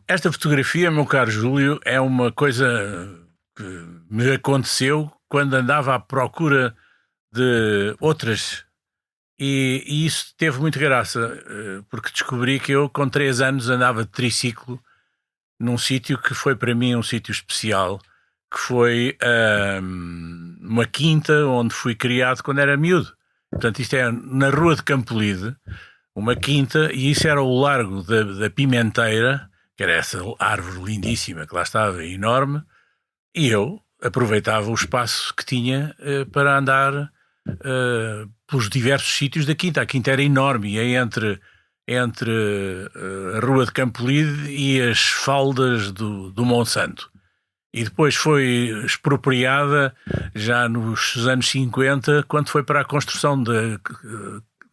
Esta fotografia, meu caro Júlio, é uma coisa que me aconteceu quando andava à procura de outras. E isso teve muita graça, porque descobri que eu, com 3 anos, andava de triciclo num sítio que foi para mim um sítio especial, que foi uma quinta onde fui criado quando era miúdo. Portanto, isto é na Rua de Campolide, uma quinta, e isso era o Largo da Pimenteira, que era essa árvore lindíssima que lá estava, enorme, e eu aproveitava o espaço que tinha para andar pelos diversos sítios da quinta. A quinta era enorme e é entre a Rua de Campolide e as faldas do Monsanto. E depois foi expropriada já nos anos 50, quando foi para a construção da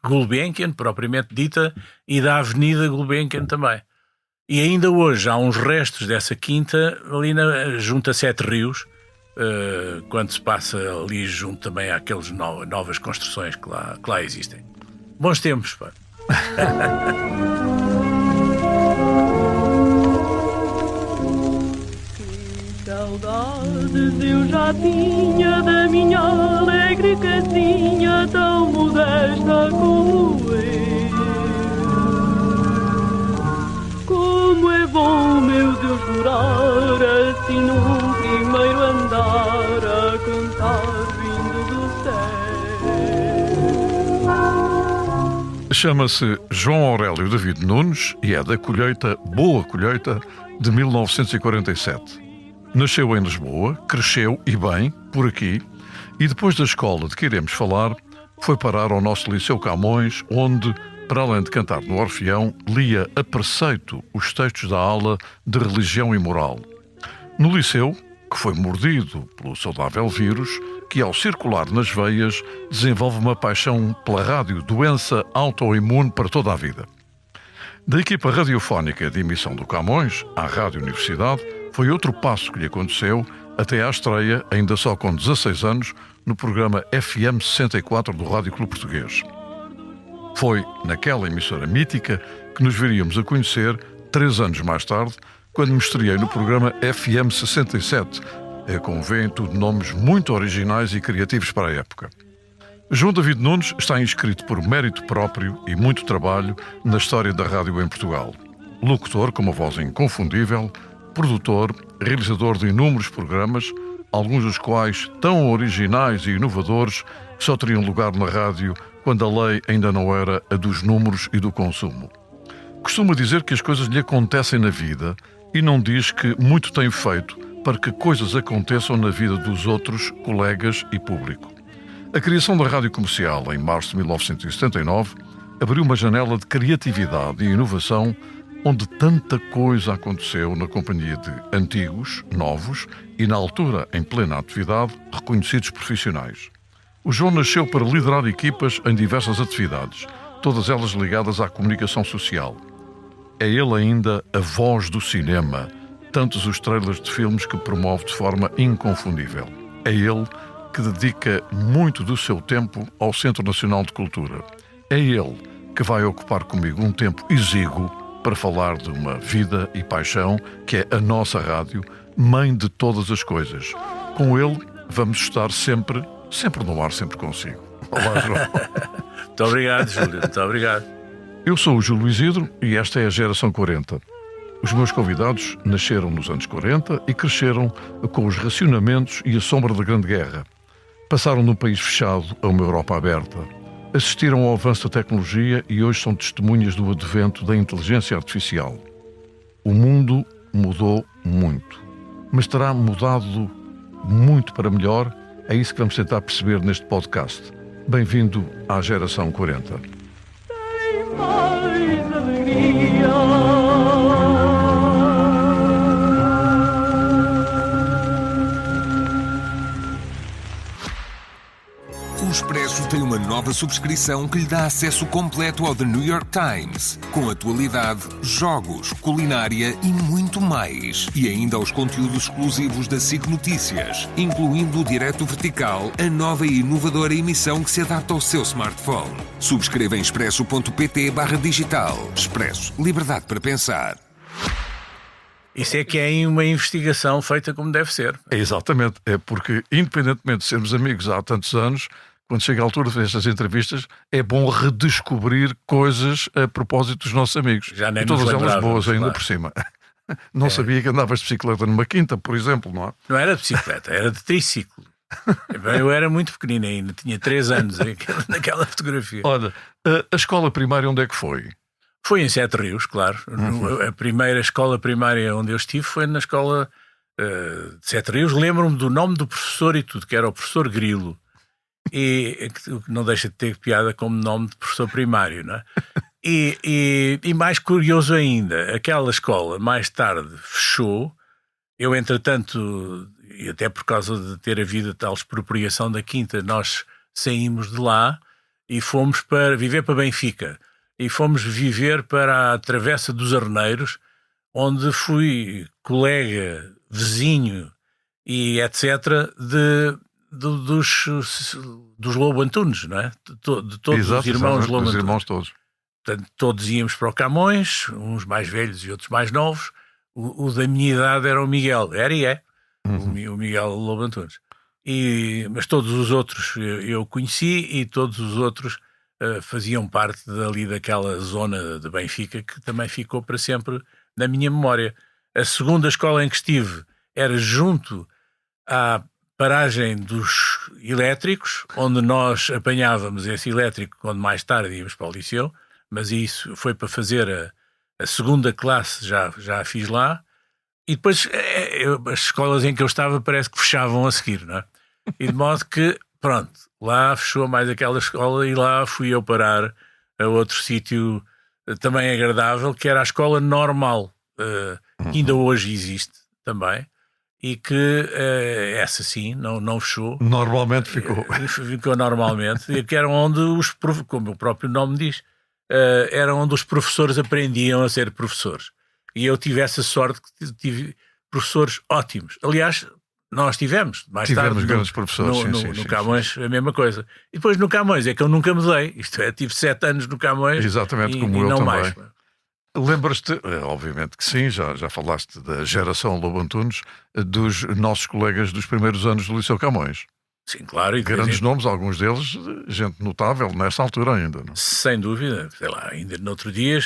Gulbenkian, propriamente dita, e da Avenida Gulbenkian também. E ainda hoje há uns restos dessa quinta ali junto a Sete Rios, quando se passa ali junto também àquelas novas construções que lá existem. Bons tempos, pá. Que saudades eu já tinha da minha alegre casinha, tão modesta como eu. Como é bom, meu Deus, morar assim num primeiro andar, a cantar vindo do céu. Chama-se João Aurélio David Nunes e é da colheita Boa Colheita de 1947. Nasceu em Lisboa, cresceu, e bem, por aqui, e depois da escola de que iremos falar, foi parar ao nosso Liceu Camões, onde, para além de cantar no Orfeão, lia a preceito os textos da aula de Religião e Moral. No Liceu, que foi mordido pelo saudável vírus, que ao circular nas veias desenvolve uma paixão pela rádio, doença autoimune para toda a vida. Da equipa radiofónica de emissão do Camões à Rádio Universidade, foi outro passo que lhe aconteceu até à estreia, ainda só com 16 anos, no programa FM 64 do Rádio Clube Português. Foi naquela emissora mítica que nos viríamos a conhecer 3 anos mais tarde, quando me estreiei no programa FM 67, com tudo nomes muito originais e criativos para a época. João David Nunes está inscrito por mérito próprio e muito trabalho na história da rádio em Portugal. Locutor com uma voz inconfundível, produtor, realizador de inúmeros programas, alguns dos quais tão originais e inovadores que só teriam lugar na rádio quando a lei ainda não era a dos números e do consumo. Costuma dizer que as coisas lhe acontecem na vida e não diz que muito tem feito para que coisas aconteçam na vida dos outros, colegas e público. A criação da Rádio Comercial, em março de 1979, abriu uma janela de criatividade e inovação onde tanta coisa aconteceu na companhia de antigos, novos e, na altura, em plena atividade, reconhecidos profissionais. O João nasceu para liderar equipas em diversas atividades, todas elas ligadas à comunicação social. É ele ainda a voz do cinema, tantos os trailers de filmes que promove de forma inconfundível. É ele que dedica muito do seu tempo ao Centro Nacional de Cultura. É ele que vai ocupar comigo um tempo exíguo para falar de uma vida e paixão que é a nossa rádio, mãe de todas as coisas. Com ele vamos estar sempre no ar, sempre consigo. Olá, João. Muito obrigado, Júlio. Muito obrigado. Eu sou o Júlio Isidro e esta é a Geração 40. Os meus convidados nasceram nos anos 40 e cresceram com os racionamentos e a sombra da Grande Guerra. Passaram num país fechado a uma Europa aberta. Assistiram ao avanço da tecnologia e hoje são testemunhas do advento da inteligência artificial. O mundo mudou muito, mas terá mudado muito para melhor? É isso que vamos tentar perceber neste podcast. Bem-vindo à Geração 40. Tem mais alegria. O Expresso tem uma nova subscrição que lhe dá acesso completo ao The New York Times, com atualidade, jogos, culinária e muito mais. E ainda aos conteúdos exclusivos da SIC Notícias, incluindo o Direto Vertical, a nova e inovadora emissão que se adapta ao seu smartphone. Subscreva em expresso.pt/digital. Expresso. Liberdade para pensar. Isso é que é uma investigação feita como deve ser. Exatamente, é porque, independentemente de sermos amigos há tantos anos, quando chega a altura destas entrevistas, é bom redescobrir coisas a propósito dos nossos amigos. Já nem e todas nos elas lembrávamos, boas ainda claro. por cima. Não sabia que andavas de bicicleta numa quinta, por exemplo, não é? Não era de bicicleta, era de triciclo. Eu era muito pequenino ainda, tinha 3 anos naquela fotografia. Olha, a escola primária onde é que foi? Foi em Sete Rios, claro. A primeira escola primária onde eu estive foi na escola de Sete Rios. Lembro-me do nome do professor e tudo, que era o professor Grilo. E que não deixa de ter piada como nome de professor primário, não é? E mais curioso ainda, aquela escola mais tarde fechou. Eu, entretanto, e até por causa de ter havido tal expropriação da quinta, nós saímos de lá e fomos para viver para Benfica. E fomos viver para a Travessa dos Arneiros, onde fui colega, vizinho e etc. dos Lobo Antunes, não é? De todos os irmãos Lobo dos Antunes. irmãos todos. Portanto, todos íamos para o Camões, uns mais velhos e outros mais novos. O da minha idade era o Miguel, era e é, o Miguel Lobo Antunes. Mas todos os outros eu conheci e todos os outros faziam parte dali daquela zona de Benfica que também ficou para sempre na minha memória. A segunda escola em que estive era junto à paragem dos elétricos, onde nós apanhávamos esse elétrico quando mais tarde íamos para o liceu, mas isso foi para fazer a segunda classe, já a fiz lá, e depois as escolas em que eu estava parece que fechavam a seguir, não é? E de modo que, pronto, lá fechou mais aquela escola e lá fui eu parar a outro sítio também agradável, que era a escola normal, que ainda hoje existe também, e que essa sim, não fechou. Normalmente ficou. Ficou normalmente, e que era onde como o próprio nome diz, era onde os professores aprendiam a ser professores. E eu tive essa sorte que tive professores ótimos. Aliás, nós tivemos tarde, grandes professores. No Camões, a mesma coisa. E depois no Camões é que eu nunca mudei. Isto é, tive 7 anos no Camões. Exatamente, como e eu não também. mais. Lembras-te, obviamente que sim, já falaste da geração Lobo Antunes, dos nossos colegas dos primeiros anos do Liceu Camões. Sim, claro. E Grandes nomes, alguns deles, gente notável nessa altura ainda. Não? Sem dúvida. Sei lá, ainda no outro dia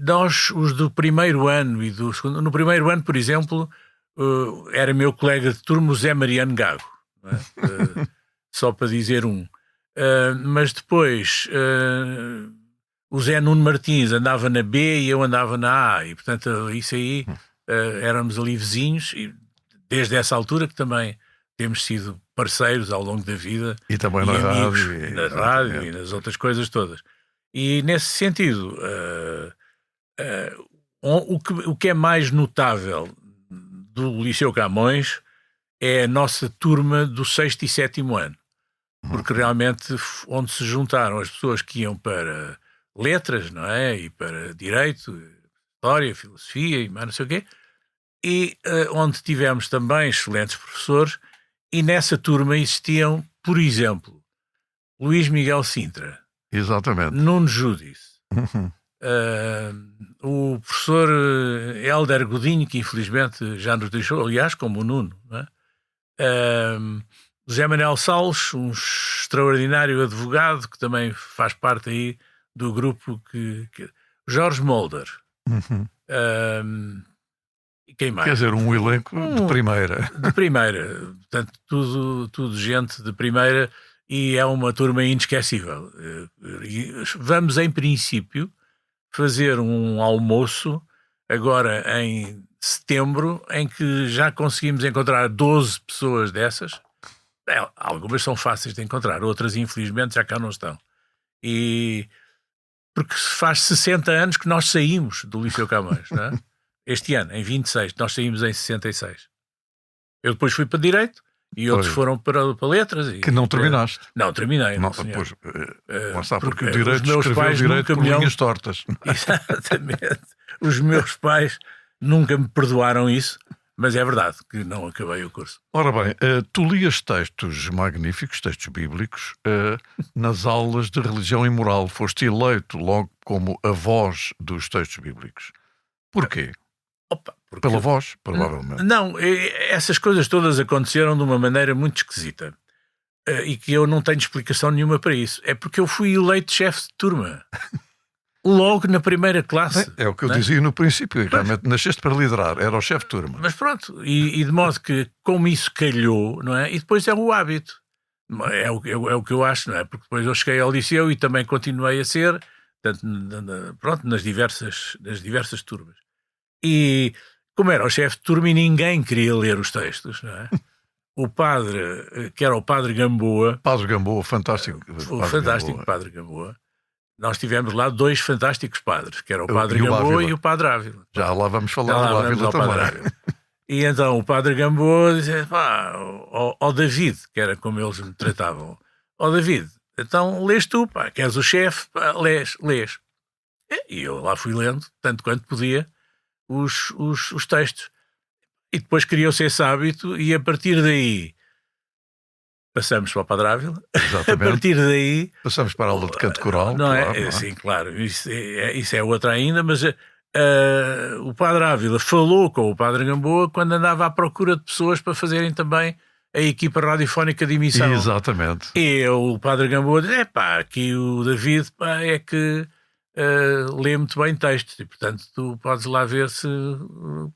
nós, os do primeiro ano e do segundo... No primeiro ano, por exemplo, era meu colega de turma o Zé Mariano Gago. Não é? Só para dizer um. Mas depois... o Zé Nuno Martins andava na B e eu andava na A, e portanto isso aí éramos ali vizinhos, e desde essa altura que também temos sido parceiros ao longo da vida. E também na rádio. Na rádio e nas outras coisas todas. E nesse sentido, o que é mais notável do Liceu Camões é a nossa turma do 6º e 7º ano, porque realmente onde se juntaram as pessoas que iam para letras, não é? E para direito, história, filosofia e mais não sei o quê, e onde tivemos também excelentes professores, e nessa turma existiam, por exemplo, Luís Miguel Sintra, Exatamente. Nuno Judice, o professor Hélder Godinho, que infelizmente já nos deixou, aliás, como o Nuno, não é? José Manuel Salles, um extraordinário advogado que também faz parte aí do grupo Jorge Mulder. E quem mais? Quer dizer, um elenco de primeira. De primeira. Portanto, tudo gente de primeira, e é uma turma inesquecível. Vamos, em princípio, fazer um almoço agora em setembro, em que já conseguimos encontrar 12 pessoas dessas. Algumas são fáceis de encontrar, outras, infelizmente, já cá não estão. Porque faz 60 anos que nós saímos do Liceu Camões, não é? Este ano, em 26, nós saímos em 66. Eu depois fui para Direito e outros foram para Letras. Que não terminaste. Não, terminei. Não, depois, lá está, porque o Direito os meus escreveu pais Direito por linhas tortas. Exatamente. Os meus pais nunca me perdoaram isso, mas é verdade que não acabei o curso. Ora bem, tu lias textos magníficos, textos bíblicos, nas aulas de religião e moral. Foste eleito logo como a voz dos textos bíblicos. Porquê? Opa, porque... Pela voz, provavelmente. Não, essas coisas todas aconteceram de uma maneira muito esquisita. E que eu não tenho explicação nenhuma para isso. É porque eu fui eleito chefe de turma. Logo na primeira classe. É o que eu dizia no princípio. Realmente nasceste para liderar. Era o chefe de turma. Mas pronto. E de modo que, como isso calhou, não é? E depois é o hábito. É o que eu acho, não é? Porque depois eu cheguei ao liceu e também continuei a ser, portanto, pronto, nas diversas turmas. E como era o chefe de turma e ninguém queria ler os textos, não é? O padre, que era o padre Gamboa... Padre Gamboa, fantástico. O fantástico padre Gamboa. Nós tivemos lá 2 fantásticos padres, que era o padre e o Gamboa Ávila. e o padre Ávila. Já lá vamos falar do Ávila também. E então o padre Gamboa dizia, ó David, que era como eles me tratavam, ó David, então lês tu, pá, que és o chefe, pá, lês. E eu lá fui lendo, tanto quanto podia, os textos. E depois criou-se esse hábito e a partir daí passamos para o Padre Ávila. Exatamente. A partir daí... Passamos para a aula de canto coral. Não claro, é? Não é? Sim, claro. Isso é outra ainda, mas o Padre Ávila falou com o Padre Gamboa quando andava à procura de pessoas para fazerem também a equipa radiofónica de emissão. Exatamente. E o Padre Gamboa disse, aqui o David é que lê muito bem textos e, portanto, tu podes lá ver se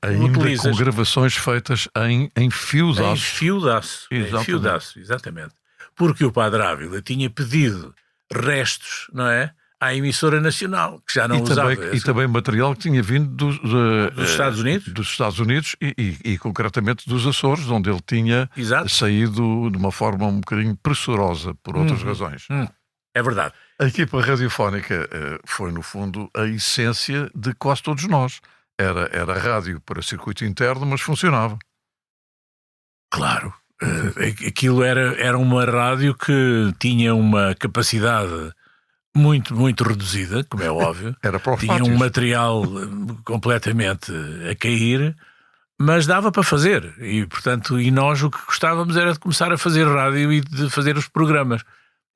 ainda utilizas. Com gravações feitas em fio-daço. Em fio-daço, exatamente. Porque o Padre Ávila tinha pedido restos, não é? À emissora nacional, que já não usava. E também material que tinha vindo dos Estados Unidos. Dos Estados Unidos e concretamente dos Açores, onde ele tinha saído de uma forma um bocadinho pressurosa, por outras razões. É verdade. A equipa radiofónica foi, no fundo, a essência de quase todos nós. Era rádio para circuito interno, mas funcionava. Claro. Aquilo era uma rádio que tinha uma capacidade muito, muito reduzida, como é óbvio. Era para os tinha pátios. Um material completamente a cair, mas dava para fazer. E, portanto, nós o que gostávamos era de começar a fazer rádio e de fazer os programas.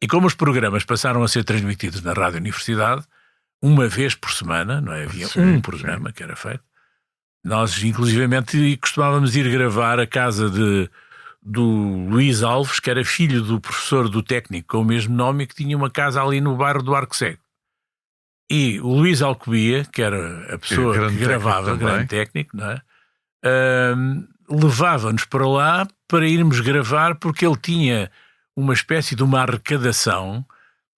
E como os programas passaram a ser transmitidos na Rádio Universidade, uma vez por semana, não é? Havia um programa que era feito. Nós, inclusivamente, costumávamos ir gravar a casa do Luís Alves, que era filho do professor do técnico com o mesmo nome e que tinha uma casa ali no bairro do Arco Cego. E o Luís Alcobia, que era a pessoa que gravava, grande técnico, não é? Levava-nos para lá para irmos gravar porque ele tinha uma espécie de uma arrecadação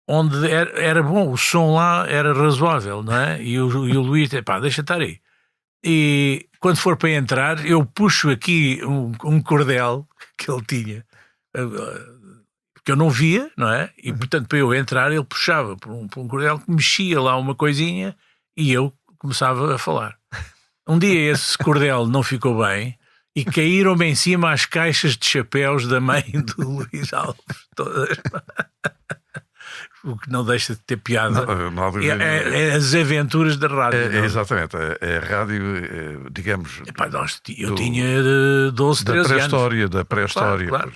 onde era bom, o som lá era razoável, não é? E o Luís, deixa estar aí. E quando for para entrar, eu puxo aqui um cordel que ele tinha, que eu não via, não é? E portanto, para eu entrar, ele puxava por um cordel que mexia lá uma coisinha e eu começava a falar. Um dia esse cordel não ficou bem e caíram-me em cima as caixas de chapéus da mãe do Luís Alves, todas. O que não deixa de ter piada. É as aventuras da rádio. Exatamente. É a rádio, digamos... Eu tinha 12, 13 anos. Da pré-história. Claro.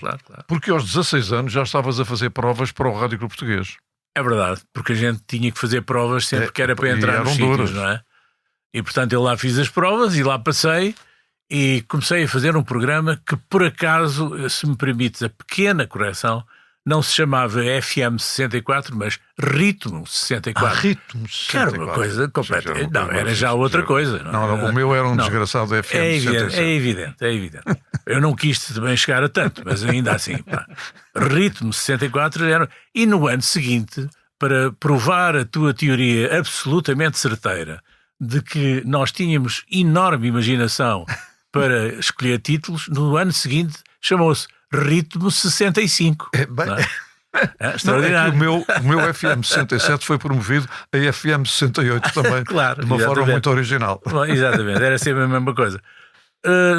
Porque aos 16 anos já estavas a fazer provas para o Rádio Clube Português. É verdade, porque a gente tinha que fazer provas sempre que era para entrar nos sítios, não é? E portanto eu lá fiz as provas e lá passei e comecei a fazer um programa que por acaso, se me permites a pequena correção, não se chamava FM 64, mas Ritmo 64. Ritmo 64. Que era uma coisa completa. Não, era já outra coisa. Não, o meu era um desgraçado FM 67. É evidente. Eu não quis também chegar a tanto, mas ainda assim. Ritmo 64 era... E no ano seguinte, para provar a tua teoria absolutamente certeira de que nós tínhamos enorme imaginação para escolher títulos, no ano seguinte chamou-se Ritmo 65. Extraordinário. O meu FM 67 foi promovido a FM 68 também, claro, de uma forma muito original. Bom, exatamente, era sempre a mesma coisa.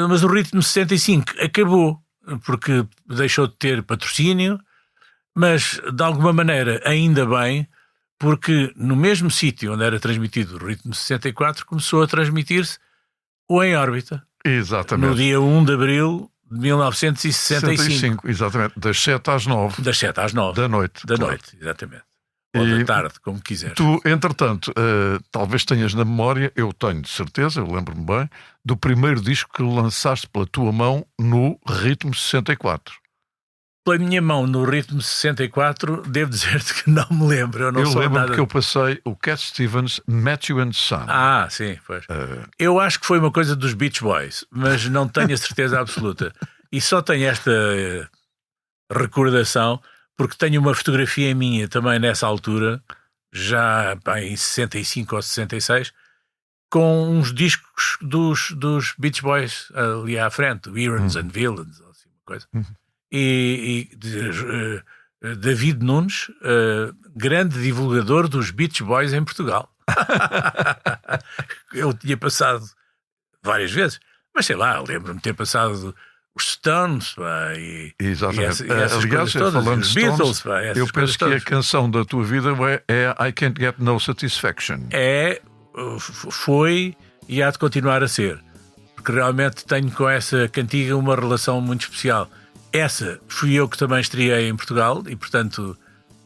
Mas o Ritmo 65 acabou, porque deixou de ter patrocínio, mas de alguma maneira ainda bem, porque no mesmo sítio onde era transmitido o Ritmo 64 começou a transmitir-se o Em Órbita. Exatamente. No dia 1 de abril de 1965. Exatamente, das 7 às 9. Das 7 às 9. Da noite. Da noite, exatamente. ou da tarde, como quiseres. Tu, entretanto, talvez tenhas na memória, eu tenho de certeza, eu lembro-me bem, do primeiro disco que lançaste pela tua mão no Ritmo 64. Pela minha mão no Ritmo 64, devo dizer-te que não me lembro. Eu lembro-me nada... que eu passei o Cat Stevens, Matthew and Son. Ah, sim, pois. Eu acho que foi uma coisa dos Beach Boys, mas não tenho a certeza absoluta. E só tenho esta recordação porque tenho uma fotografia minha também nessa altura, já em 65 ou 66, com uns discos dos Beach Boys ali à frente, Heroes and Villains, ou assim, uma coisa. E David Nunes, grande divulgador dos Beach Boys em Portugal. Eu tinha passado várias vezes, mas sei lá, lembro-me de ter passado os Stones, Exatamente. Aliás, falando de Beatles, Stones, eu penso que a canção da tua vida é I Can't Get No Satisfaction. Foi e há de continuar a ser, porque realmente tenho com essa cantiga uma relação muito especial. Essa fui eu que também estreiei em Portugal e, portanto,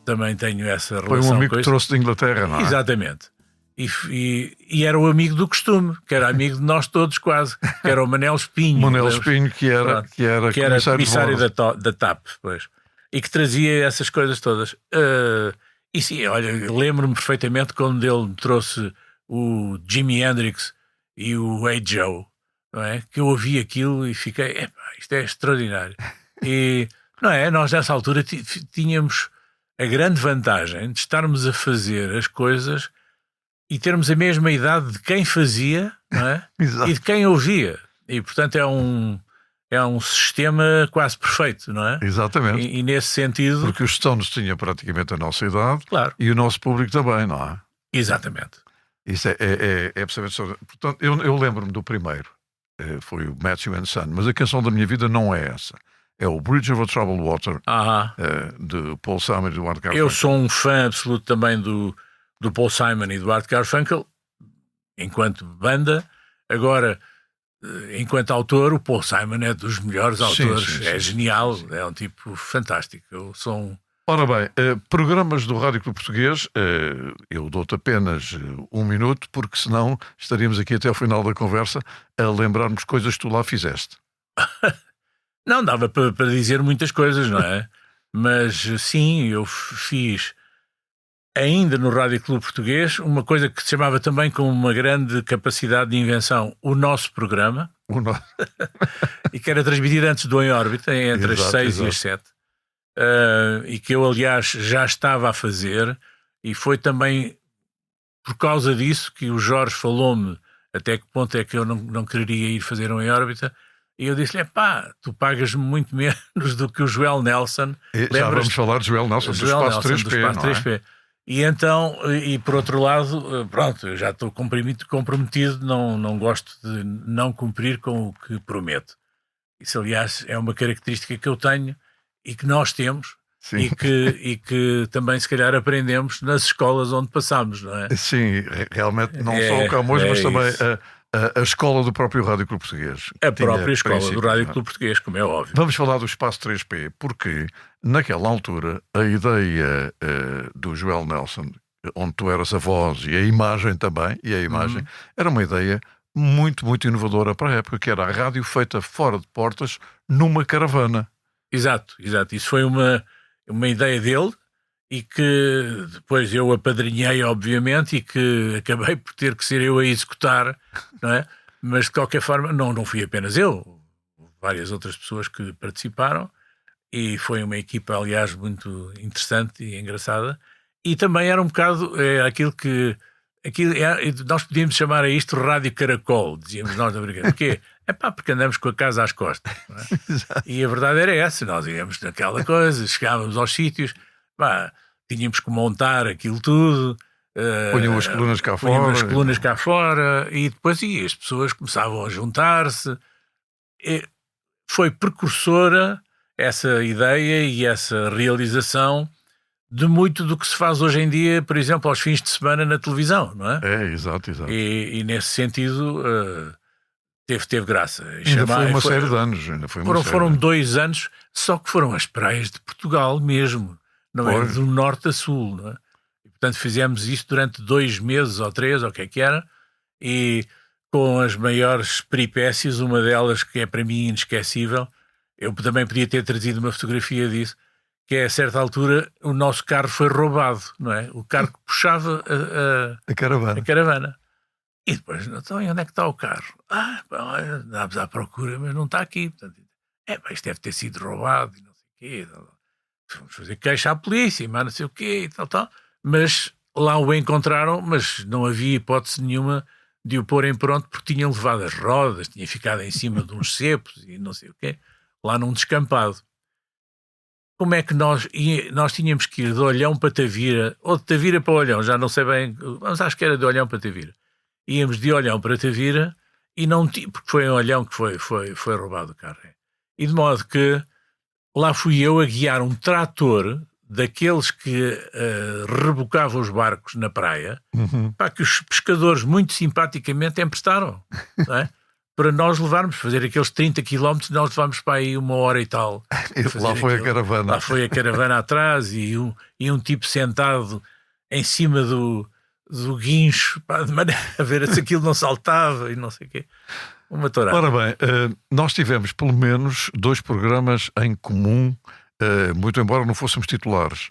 também tenho essa relação. Foi um amigo que trouxe de Inglaterra, não é? Exatamente. E era o amigo do costume, que era amigo de nós todos quase, que era o Manel Espinho. Manel Espinho, que era comissário da TAP, pois, e que trazia essas coisas todas. E sim, olha, lembro-me perfeitamente quando ele me trouxe o Jimi Hendrix e o Hey Joe, não é? Que eu ouvi aquilo e fiquei, isto é extraordinário. E, não é? Nós nessa altura tínhamos a grande vantagem de estarmos a fazer as coisas e termos a mesma idade de quem fazia, não é? E de quem ouvia. E, portanto, é um sistema quase perfeito, não é? Exatamente. E nesse sentido... Porque os Stones tinham praticamente a nossa idade, claro, e o nosso público também, não é? Exatamente. Isso é absolutamente... Portanto, eu lembro-me do primeiro, foi o Matthew and Son, mas a canção da minha vida não é essa. É o Bridge Over Troubled Water, de Paul Simon e do Art Garfunkel. Eu sou um fã absoluto também do Paul Simon e do Art Garfunkel, enquanto banda. Agora, enquanto autor, o Paul Simon é dos melhores autores. Sim, genial, sim. É um tipo fantástico. Eu sou um... Ora bem, programas do Rádio Clube Português, eu dou-te apenas 1 minuto, porque senão estaríamos aqui até ao final da conversa a lembrarmos coisas que tu lá fizeste. Não, dava para dizer muitas coisas, não é? Mas sim, eu fiz ainda no Rádio Clube Português uma coisa que se chamava também com uma grande capacidade de invenção, o nosso programa, e que era transmitido antes do Em Órbita, entre as 6 e as 7, e que eu, aliás, já estava a fazer, e foi também por causa disso que o Jorge falou-me até que ponto é que eu não quereria ir fazer um Em Órbita. E eu disse-lhe, tu pagas-me muito menos do que o Joel Nelson. Já vamos falar de Joel Nelson, do Espaço 3P. E então, e por outro lado, pronto, eu já estou comprometido, não gosto de não cumprir com o que prometo. Isso, aliás, é uma característica que eu tenho e que nós temos. Sim. E que também, se calhar, aprendemos nas escolas onde passamos, não é? Sim, realmente, não só o Camões, mas também... A escola do próprio Rádio Clube Português. A própria escola do Rádio Clube Português, como é óbvio. Vamos falar do Espaço 3P, porque naquela altura a ideia do Joel Nelson, onde tu eras a voz e a imagem também, era uma ideia muito, muito inovadora para a época, que era a rádio feita fora de portas numa caravana. Exato. Isso foi uma ideia dele, e que depois eu apadrinhei, obviamente, e que acabei por ter que ser eu a executar, não é? Mas de qualquer forma, não fui apenas eu, várias outras pessoas que participaram, e foi uma equipa, aliás, muito interessante e engraçada, e também era um bocado nós podíamos chamar a isto Rádio Caracol, dizíamos nós na brincadeira. Porquê? Porque andamos com a casa às costas, não é? E a verdade era essa, nós íamos naquela coisa, chegávamos aos sítios, tínhamos que montar aquilo tudo, punham as colunas cá fora, e depois as pessoas começavam a juntar-se. Foi precursora essa ideia e essa realização de muito do que se faz hoje em dia, por exemplo, aos fins de semana na televisão, não é? Exato. E nesse sentido teve graça. Foi uma série de anos. Foram 2 anos, só que foram as praias de Portugal mesmo. Não é? Do norte a sul, não é? portanto, fizemos isso durante 2 meses ou 3, ou o que é que era, e com as maiores peripécias, uma delas que é para mim inesquecível, eu também podia ter trazido uma fotografia disso, que é, a certa altura, o nosso carro foi roubado, não é? O carro que puxava A caravana. a caravana. E depois, então, e onde é que está o carro? Bom, andámos à procura, mas não está aqui. Portanto, isto deve ter sido roubado, e não sei o quê. Vamos fazer queixa à polícia, mas não sei o quê, e tal. Mas lá o encontraram, mas não havia hipótese nenhuma de o porem pronto, porque tinham levado as rodas, tinha ficado em cima de uns cepos e não sei o quê, lá num descampado. Como é que nós tínhamos que ir de Olhão para Tavira, ou de Tavira para Olhão, já não sei bem, mas acho que era de Olhão para Tavira. Íamos de Olhão para Tavira e não porque foi em Olhão que foi roubado o carro. E de modo que lá fui eu a guiar um trator daqueles que rebocavam os barcos na praia, para que os pescadores muito simpaticamente emprestaram, não é? Para nós levarmos, fazer aqueles 30 km, nós levámos para aí 1 hora e tal. Lá foi a caravana. Lá foi a caravana atrás e um tipo sentado em cima do guincho, de maneira a ver se aquilo não saltava e não sei o quê. Uma tourada. Ora bem, nós tivemos pelo menos 2 programas em comum, muito embora não fôssemos titulares.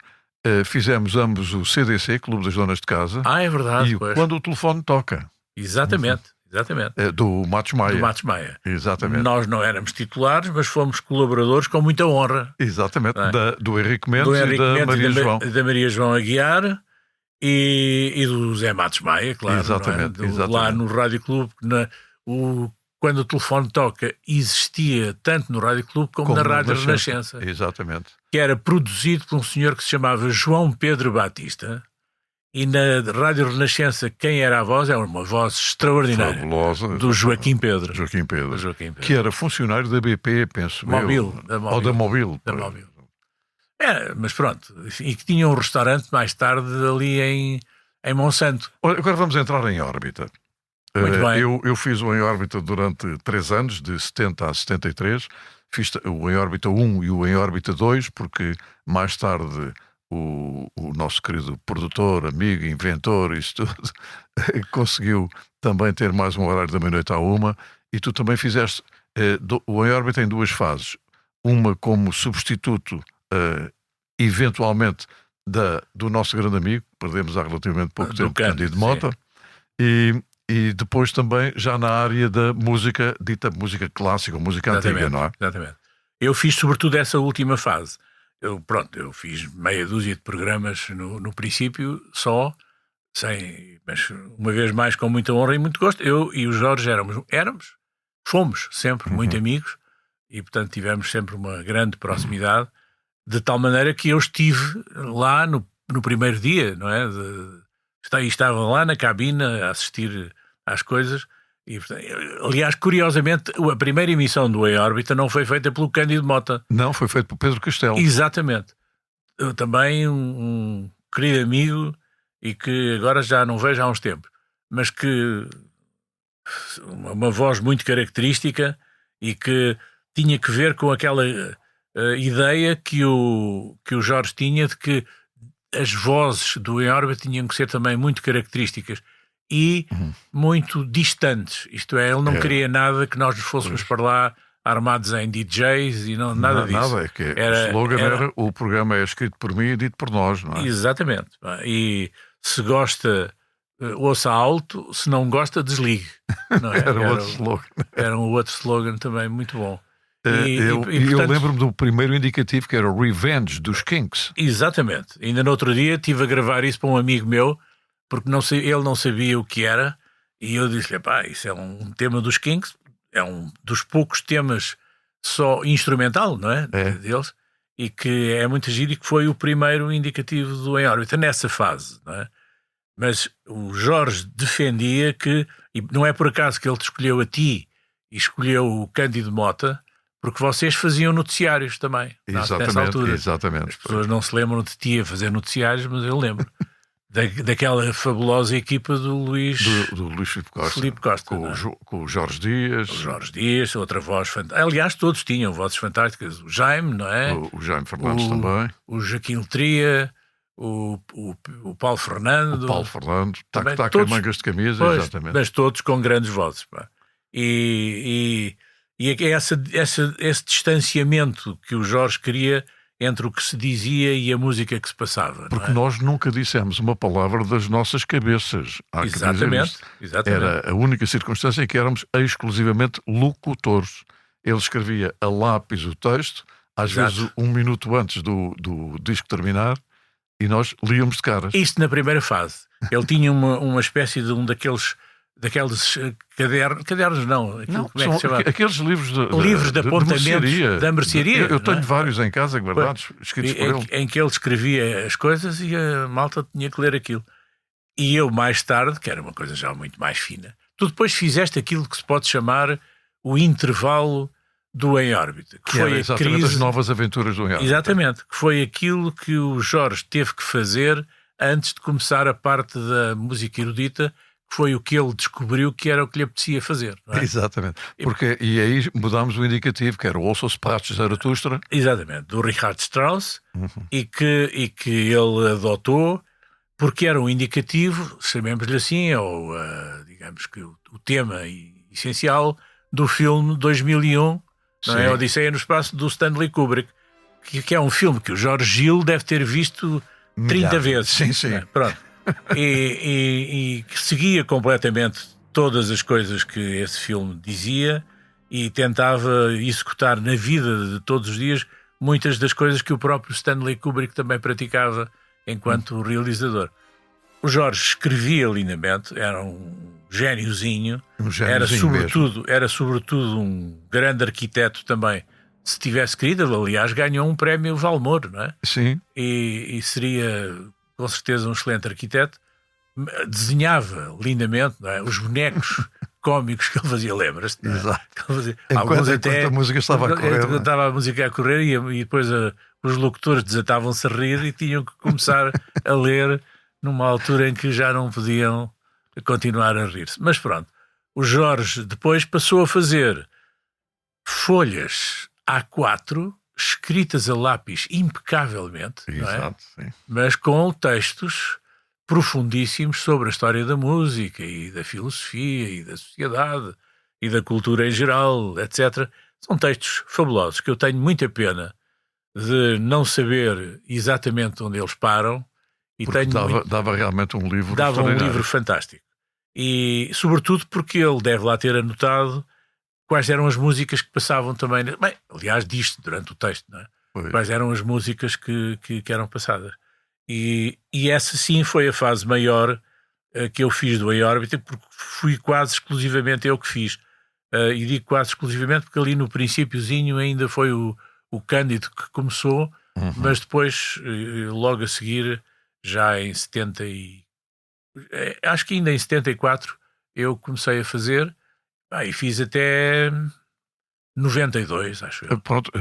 Fizemos ambos o CDC, Clube das Donas de Casa. É verdade. E Quando o Telefone Toca. Exatamente. Do Matos Maia. Do Matos Maia. Exatamente. Nós não éramos titulares, mas fomos colaboradores com muita honra. Exatamente. Do Henrique Mendes e da Maria João. Da Maria João Aguiar e do Zé Matos Maia, claro. Exatamente. Lá no Rádio Clube, quando o Telefone Toca, existia tanto no Rádio Clube como na Rádio Renascença. Exatamente. Que era produzido por um senhor que se chamava João Pedro Batista. E na Rádio Renascença, quem era a voz? Era uma voz extraordinária. Fabulosa. Do Joaquim Pedro. Joaquim Pedro. Que era funcionário da BP, penso Mobil, eu. Ou da Mobil. Da Mobil. Mas pronto. E que tinha um restaurante mais tarde ali em Monsanto. Agora vamos entrar em órbita. Muito bem. Eu fiz o Em Órbita durante 3 anos, de 70 a 73. Fiz o Em Órbita 1 e o Em Órbita 2, porque mais tarde o nosso querido produtor, amigo, inventor, isso tudo, conseguiu também ter mais um horário da meia-noite à 1. E tu também fizeste o Em Órbita em 2 fases. Uma como substituto, eventualmente, do nosso grande amigo, que perdemos há relativamente pouco tempo, Cândido Mota. E depois também já na área da música, dita música clássica, música antiga, não é? Exatamente. Eu fiz sobretudo essa última fase. Eu fiz meia dúzia de programas no princípio só, mas uma vez mais com muita honra e muito gosto. Eu e o Jorge fomos sempre muito amigos e, portanto, tivemos sempre uma grande proximidade, de tal maneira que eu estive lá no primeiro dia, não é? Estava lá na cabine a assistir às coisas e, aliás, curiosamente, a primeira emissão do Em Órbita não foi feita pelo Cândido Mota. Não, foi feita por Pedro Castelo. Exatamente. Eu também um querido amigo e que agora já não vejo há uns tempos, mas que uma voz muito característica e que tinha que ver com aquela ideia que o Jorge tinha de que as vozes do Em Órbita tinham que ser também muito características e muito distantes. Isto é, ele não queria nada que nós nos fôssemos para lá armados em DJs e nada disso. Nada, é que o slogan era o programa é escrito por mim e dito por nós, não é? Exatamente. E se gosta, ouça alto, se não gosta, desligue. Não é? Era outro slogan. Era um outro slogan também muito bom. Eu lembro-me do primeiro indicativo, que era o Revenge dos Kinks. Exatamente. Ainda no outro dia estive a gravar isso para um amigo meu, porque ele não sabia o que era, e eu disse-lhe, isso é um tema dos Kinks, é um dos poucos temas só instrumental, não é? Deles, e que é muito giro e que foi o primeiro indicativo do Em Órbita, nessa fase, não é? Mas o Jorge defendia que, e não é por acaso que ele te escolheu a ti e escolheu o Cândido Mota, porque vocês faziam noticiários também, nessa altura. Exatamente. As pessoas não se lembram de ti a fazer noticiários, mas eu lembro. Daquela fabulosa equipa do Luís Filipe Costa. Com o Jorge Dias. O Jorge Dias, outra voz fantástica. Aliás, todos tinham vozes fantásticas. O Jaime, não é? O Jaime Fernandes também. O Joaquim Letria, o Paulo Fernando. O Paulo Fernando, também, tac-tac em todos, mangas de camisa, pois, exatamente. mas todos com grandes vozes. Pá. E esse distanciamento que o Jorge queria entre o que se dizia e a música que se passava. Porque não é? nós nunca dissemos uma palavra das nossas cabeças. Há que dizer Exatamente, isto. exatamente. Era a única circunstância em que éramos exclusivamente locutores. Ele escrevia a lápis o texto, às Exato. vezes 1 minuto antes do disco terminar, e nós líamos de caras. Isto na primeira fase. Ele tinha uma espécie de daqueles cadernos não, Não, como é que se chama? aqueles livros Livros de apontamentos da mercearia. Eu tenho não é? vários em casa guardados, escritos por ele. Em que ele escrevia as coisas e a malta tinha que ler aquilo. E eu, mais tarde, que era uma coisa já muito mais fina, tu depois fizeste aquilo que se pode chamar o intervalo do Em Órbita, que foi exatamente as novas aventuras do Em Órbita. Exatamente, que foi aquilo que o Jorge teve que fazer antes de começar a parte da música erudita, que foi o que ele descobriu que era o que lhe apetecia fazer. Não é? Exatamente. E aí mudámos o indicativo, que era o Ouça os Pratos de Zaratustra. Exatamente, do Richard Strauss, e que ele adotou, porque era um indicativo, chamemos-lhe assim, ou digamos que o tema essencial do filme 2001, não é? Odisseia no Espaço, do Stanley Kubrick, que é um filme que o Jorge Gil deve ter visto 30 vezes. Sim, sim. É? Pronto. E que seguia completamente todas as coisas que esse filme dizia e tentava executar na vida de todos os dias muitas das coisas que o próprio Stanley Kubrick também praticava enquanto realizador. O Jorge escrevia lindamente, era um géniozinho, era sobretudo um grande arquiteto também. Se tivesse querido, aliás, ganhou um prémio Valmor, não é? Sim. E seria com certeza um excelente arquiteto. Desenhava lindamente, não é? Os bonecos cómicos que ele fazia, lembras-te? Não é? Exato. Alguns enquanto a música estava a correr. Enquanto estava a música a correr e depois os locutores desatavam-se a rir e tinham que começar a ler numa altura em que já não podiam continuar a rir-se. Mas pronto, o Jorge depois passou a fazer folhas A4 escritas a lápis impecavelmente, Exato, não é? sim. Mas com textos profundíssimos sobre a história da música e da filosofia e da sociedade e da cultura em geral, etc. São textos fabulosos que eu tenho muita pena de não saber exatamente onde eles param. E Porque tenho dava realmente um livro dava um extraordinário. livro fantástico. E sobretudo porque ele deve lá ter anotado quais eram as músicas que passavam também. Bem, aliás, disto durante o texto, não é? Pois. Quais eram as músicas que eram passadas. E essa sim foi a fase maior que eu fiz do Em Órbita, porque fui quase exclusivamente eu que fiz. E digo quase exclusivamente porque ali no princípiozinho ainda foi o Cândido que começou, mas depois, logo a seguir, já em 70 acho que ainda em 74 eu comecei a fazer, e fiz até 92, acho eu. Pronto,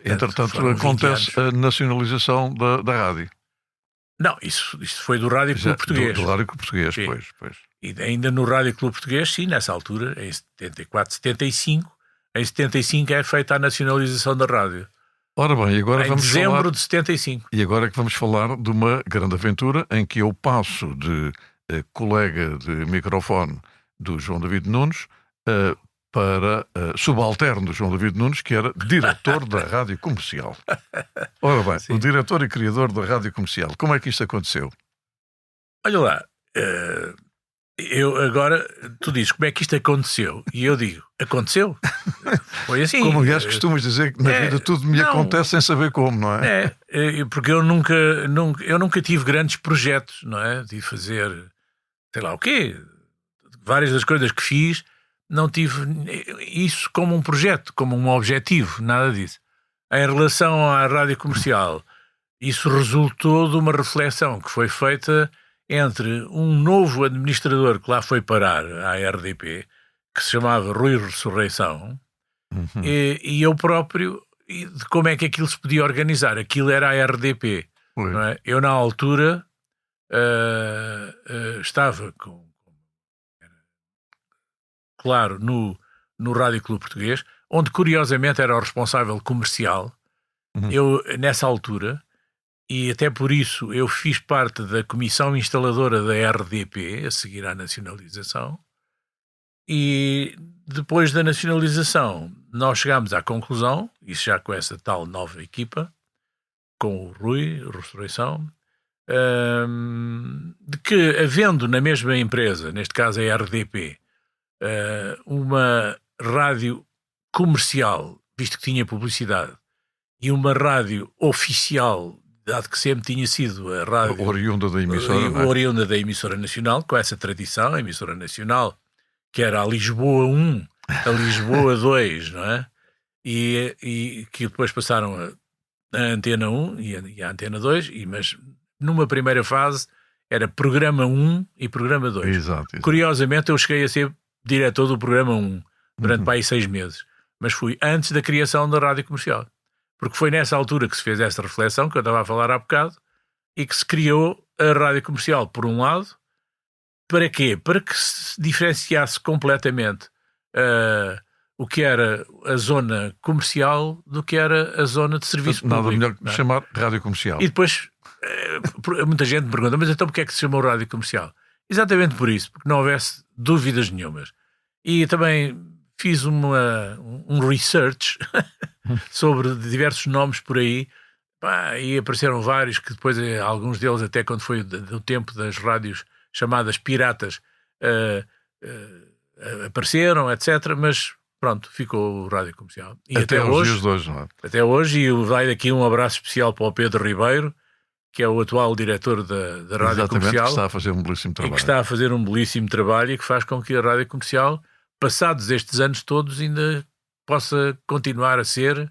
entretanto foram 20 acontece anos. a nacionalização da rádio. Não, isso foi do Rádio Clube Português. Do Rádio Clube Português, Sim. pois. E ainda no Rádio Clube Português, sim, nessa altura, em 74, 75. Em 75 é feita a nacionalização da rádio. Ora bem, e agora Em vamos dezembro falar... de 75. E agora é que vamos falar de uma grande aventura em que eu passo de colega de microfone do João David Nunes para subalterno do João David Nunes, que era diretor da Rádio Comercial. Ora bem, Sim. o diretor e criador da Rádio Comercial. Como é que isto aconteceu? Olha lá, eu agora, tu dizes como é que isto aconteceu? E eu digo, aconteceu? Foi assim. Como aliás costumas dizer que na vida tudo me acontece sem saber como, não é? Porque eu nunca tive grandes projetos, não é? De fazer, sei lá o quê. Várias das coisas que fiz, não tive isso como um projeto, como um objetivo, nada disso. Em relação à Rádio Comercial, isso resultou de uma reflexão que foi feita entre um novo administrador que lá foi parar à RDP, que se chamava Rui Ressurreição, e eu próprio, de como é que aquilo se podia organizar. Aquilo era a RDP. Não é? Eu, na altura, estava claro, no Rádio Clube Português, onde curiosamente era o responsável comercial. Eu, nessa altura, e até por isso eu fiz parte da comissão instaladora da RDP, a seguir à nacionalização, e depois da nacionalização nós chegámos à conclusão, isso já com essa tal nova equipa, com o Rui, Ressurreição, de que havendo na mesma empresa, neste caso a RDP, uma rádio comercial, visto que tinha publicidade, e uma rádio oficial, dado que sempre tinha sido a rádio oriunda da emissora, não é? oriunda da emissora nacional, com essa tradição, a emissora nacional, que era a Lisboa 1, a Lisboa 2, não é? E que depois passaram a Antena 1 e a Antena 2, mas numa primeira fase era Programa 1 e Programa 2. Exato. Curiosamente, eu cheguei a ser diretor do Programa 1 durante para aí 6 meses, mas fui antes da criação da Rádio Comercial, porque foi nessa altura que se fez essa reflexão que eu estava a falar há bocado e que se criou a Rádio Comercial, por um lado. Para quê? Para que se diferenciasse completamente o que era a zona comercial do que era a zona de serviço público. Nada melhor que chamar rádio comercial. E depois, muita gente me pergunta, mas então porquê é que se chamou rádio comercial? Exatamente por isso, porque não houvesse dúvidas nenhumas. E também fiz um research sobre diversos nomes por aí, e apareceram vários que depois, alguns deles até quando foi do tempo das rádios chamadas piratas, apareceram, etc. Mas pronto, ficou o Rádio Comercial. E até hoje, dias de hoje, não é? Até hoje, e vai daqui um abraço especial para o Pedro Ribeiro, que é o atual diretor da Rádio Comercial. Que está a fazer um belíssimo trabalho. E que está a fazer um belíssimo trabalho e que faz com que a Rádio Comercial, passados estes anos todos, ainda possa continuar a ser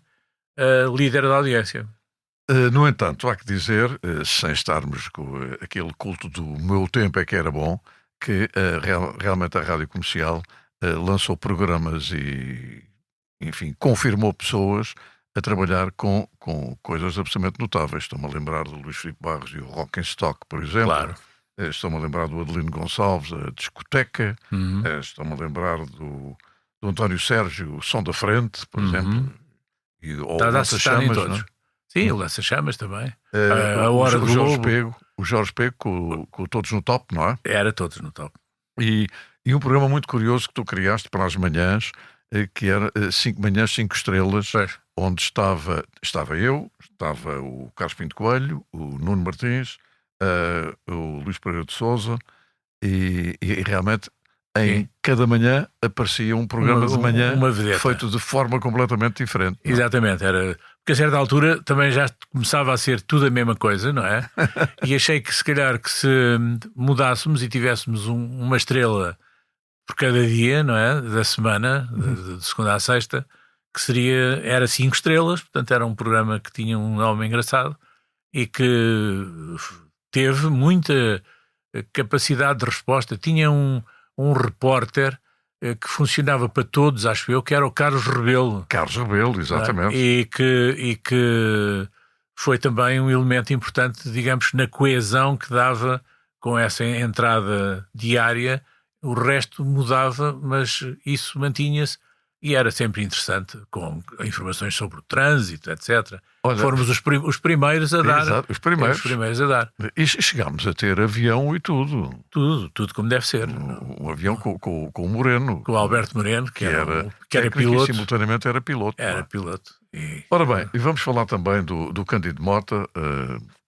líder da audiência. No entanto, há que dizer, sem estarmos com aquele culto do meu tempo é que era bom, que realmente a Rádio Comercial lançou programas e, enfim, confirmou pessoas a trabalhar com coisas absolutamente notáveis. Estou-me a lembrar do Luís Filipe Barros e o Rock'n'Stock, por exemplo. Claro. Estou-me a lembrar do Adelino Gonçalves, a Discoteca. Estou-me a lembrar do António Sérgio, o Som da Frente, por exemplo. E, ou Está a Lança-Chamas, em todos. não é? Sim, o Lança-Chamas também. A Hora do Lobo. O Jorge Pego com Todos no Top, não é? Era Todos no Top. E um programa muito curioso que tu criaste para as manhãs, que era 5 manhãs, 5 estrelas, pois. Onde estava eu, estava o Carlos Pinto Coelho, o Nuno Martins, o Luís Pereira de Sousa, e realmente em cada manhã aparecia um programa de manhã feito de forma completamente diferente. Não é? Exatamente, era... Porque a certa altura também já começava a ser tudo a mesma coisa, não é? E achei que se calhar que se mudássemos e tivéssemos uma estrela por cada dia, não é? Da semana, de segunda a sexta, que era 5 estrelas, portanto era um programa que tinha um nome engraçado e que teve muita capacidade de resposta. Tinha um repórter que funcionava para todos, acho eu, que era o Carlos Rebelo. Carlos Rebelo, exatamente. E que foi também um elemento importante, digamos, na coesão que dava com essa entrada diária. O resto mudava, mas isso mantinha-se e era sempre interessante, com informações sobre o trânsito, etc. Olha, fomos os primeiros a dar. Exato, os primeiros a dar. E chegámos a ter avião e tudo. Tudo como deve ser. Um avião com o Moreno. Com o Alberto Moreno, que era piloto. E simultaneamente era piloto. Era piloto. Ora bem, e vamos falar também do Cândido Mota.